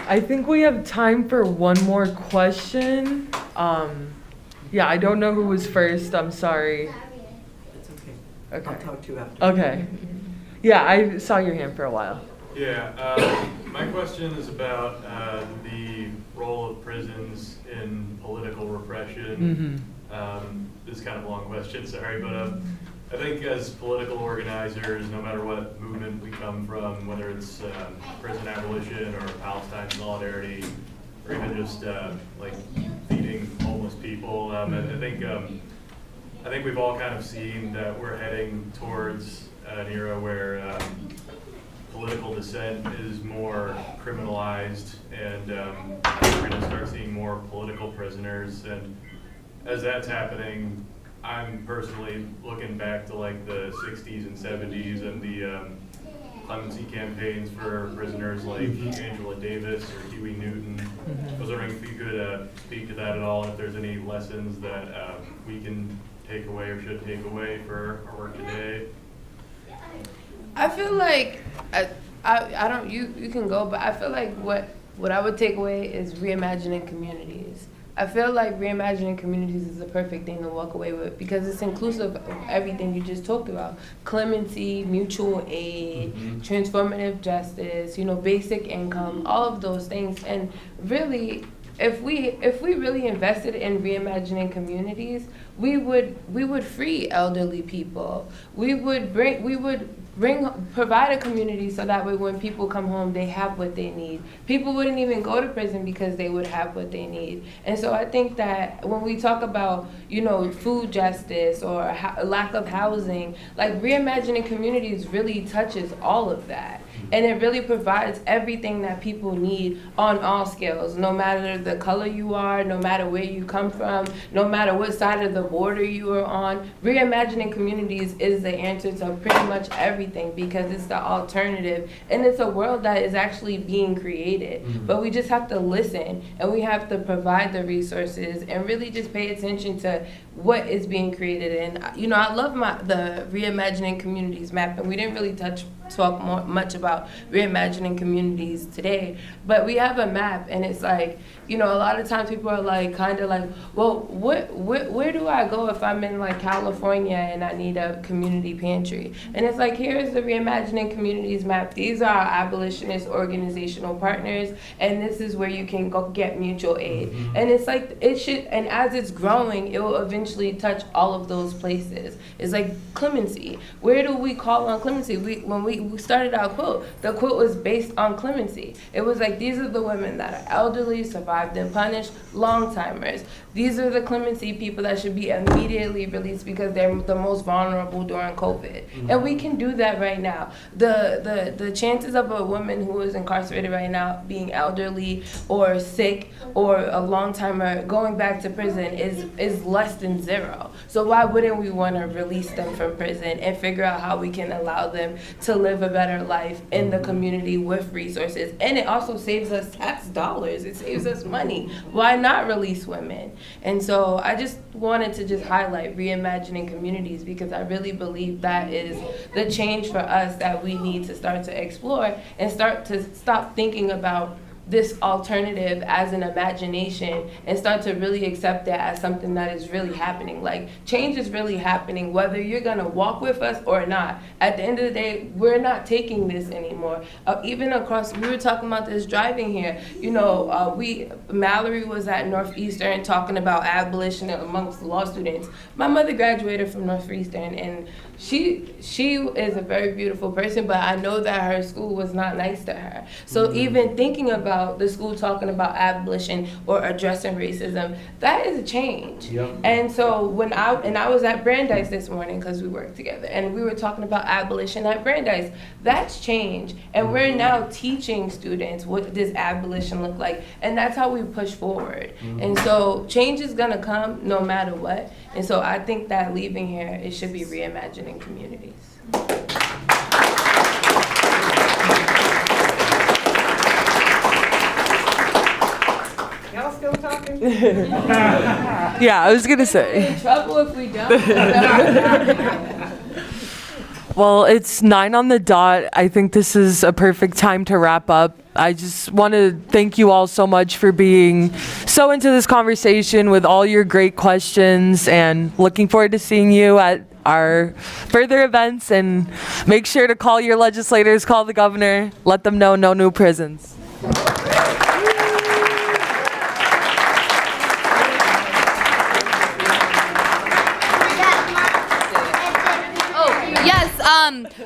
I think we have time for one more question. Yeah, I don't know who was first. I'm sorry.
It's okay.
Okay.
I'll talk to you after.
Okay. Yeah, I saw your hand for a while.
Yeah, my question is about the role of prisons in political repression. This is kind of a long question, sorry, but I think as political organizers, no matter what movement we come from, whether it's prison abolition or Palestine solidarity, or even just like feeding homeless people, I think we've all kind of seen that we're heading towards an era where political dissent is more criminalized, and we're going to start seeing more political prisoners. And as that's happening, I'm personally looking back to like the 60s and 70s and the clemency campaigns for prisoners like Angela Davis or Huey Newton. I was wondering if you could speak to that at all, if there's any lessons that we can take away or should take away for our work today.
I feel like I don't. You can go, but I feel like what I would take away is reimagining communities. I feel like reimagining communities is the perfect thing to walk away with, because it's inclusive of everything you just talked about: clemency, mutual aid, transformative justice, basic income, all of those things. And really, if we really invested in reimagining communities, we would free elderly people. We would provide a community so that way when people come home, they have what they need. People wouldn't even go to prison because they would have what they need. And so I think that when we talk about, food justice or lack of housing, like reimagining communities really touches all of that. And it really provides everything that people need on all scales, no matter the color you are, no matter where you come from, no matter what side of the border you are on. Reimagining communities is the answer to pretty much everything, because it's the alternative. And it's a world that is actually being created. But we just have to listen, and we have to provide the resources and really just pay attention to what is being created. And, I love the reimagining communities map, and we didn't really talk much about reimagining communities today, but we have a map, and it's like, a lot of times people are like, kind of like, well, where do I go if I'm in like California and I need a community pantry? And it's like, here's the reimagining communities map. These are our abolitionist organizational partners, and this is where you can go get mutual aid. And it's like, it should, and as it's growing, it will eventually touch all of those places. It's like clemency. Where do we call on clemency? When we started our quilt, the quilt was based on clemency. It was like, these are the women that are elderly, survived and punished, long-timers. These are the clemency people that should be immediately released because they're the most vulnerable during COVID. And we can do that right now. The chances of a woman who is incarcerated right now being elderly or sick or a long-timer going back to prison is less than zero. So why wouldn't we want to release them from prison and figure out how we can allow them to live a better life in the community with resources? And it also saves us tax dollars. It saves us money. Why not release women? And so I just wanted to just highlight reimagining communities, because I really believe that is the change for us that we need to start to explore and start to stop thinking about this alternative as an imagination and start to really accept that as something that is really happening. Like, change is really happening, whether you're gonna walk with us or not. At the end of the day, we're not taking this anymore. Even across, we were talking about this driving here. You know, Mallory was at Northeastern talking about abolition amongst law students. My mother graduated from Northeastern, and she is a very beautiful person, but I know that her school was not nice to her. So even thinking about the school talking about abolition or addressing racism, that is a change.
Yep.
And so when I was at Brandeis this morning because we worked together, and we were talking about abolition at Brandeis. That's change, and we're now teaching students what does abolition look like, and that's how we push forward. And so change is gonna come no matter what. And so I think that leaving here, it should be reimagining communities.
Y'all still talking?
Yeah, I was gonna say.
In trouble if we don't.
Well, it's 9 on the dot. I think this is a perfect time to wrap up. I just want to thank you all so much for being so into this conversation with all your great questions, and looking forward to seeing you at our further events. And make sure to call your legislators, call the governor, let them know no new prisons.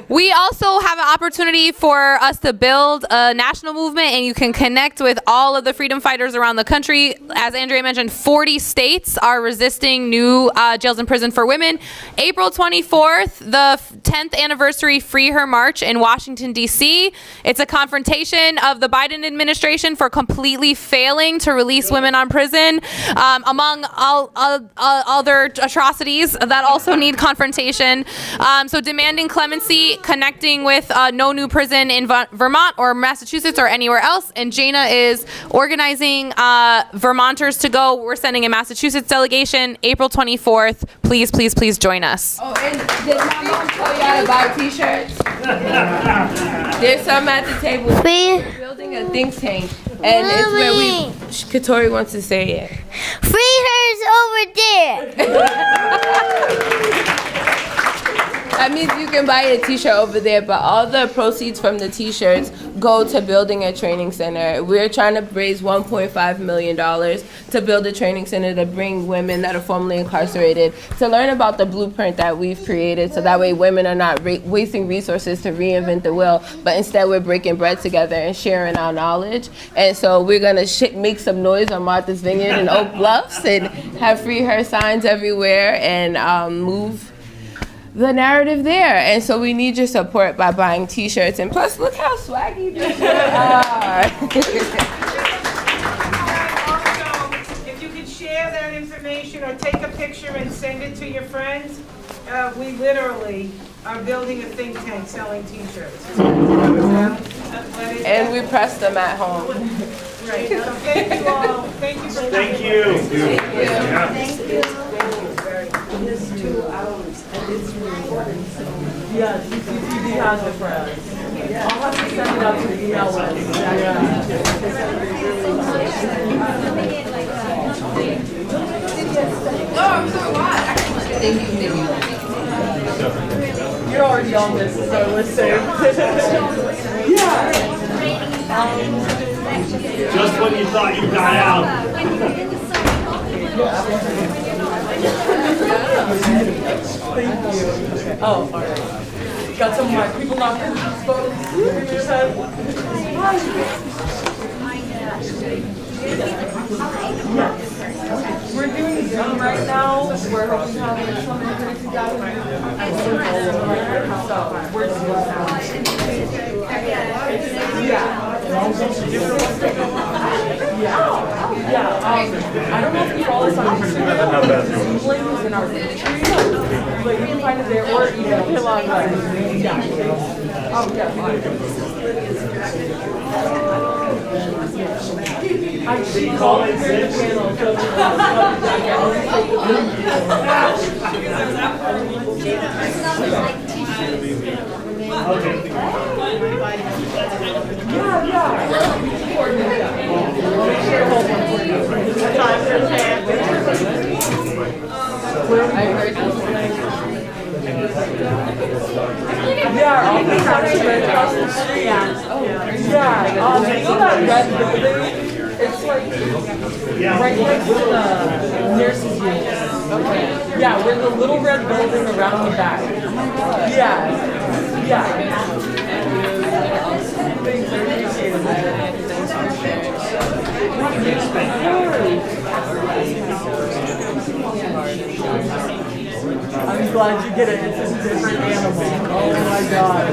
We also have an opportunity for us to build a national movement, and you can connect with all of the freedom fighters around the country. As Andrea mentioned, 40 states are resisting new jails and prison for women. April 24th, the 10th anniversary Free Her March in Washington, D.C. It's a confrontation of the Biden administration for completely failing to release women on prison, among all other atrocities that also need confrontation. So demanding clemency, connecting with No New Prison in Vermont or Massachusetts or anywhere else. And Jana is organizing Vermonters to go. We're sending a Massachusetts delegation April 24th. Please, please, please join us.
Oh, and did my mom tell y'all about t-shirts? There's some at the table. We're building a think tank, and it's where Katori wants to say it.
Free Her's over there.
That means you can buy a t-shirt over there, but all the proceeds from the t-shirts go to building a training center. We're trying to raise $1.5 million to build a training center to bring women that are formerly incarcerated to learn about the blueprint that we've created, so that way women are not wasting resources to reinvent the wheel, but instead we're breaking bread together and sharing our knowledge. And so we're gonna make some noise on Martha's Vineyard and Oak Bluffs and have Free Her signs everywhere and move the narrative there. And so we need your support by buying t-shirts, and plus look how swaggy these shirts are.
Also, if you could share that information or take a picture and send it to your friends, we literally are building a think tank selling t-shirts.
And we press them at home.
Right. So thank you all. Thank you for coming.
Thank you.
Thank you.
It's 2 hours, and it's recording, so. Yeah, CCTV has it for us. I'll have to send it out to the email list.
Oh, I'm so glad. Excellent. Thank you.
You're already on this, so let's say. Yeah.
Just when you thought you got out.
Thank you. Okay. Oh, all right. Got some more people knocking photos. Give your head. Yes. We're doing Zoom right now. We're hoping to have so many people together. So we're doing I don't know if you follow us on Instagram. Zoom link is in our link tree. But you can find it there or email. Yeah. Oh, yeah. I call it the panel. Yeah.
Yeah, our office actually right across the street. Yeah, you know that red building? It's like right next to the nurse's unit. Okay. Yeah, we're in the little red building around the back. Yeah. Yeah. Thanks, I appreciate it. I'm glad you get it. It's a different animal. Oh my god.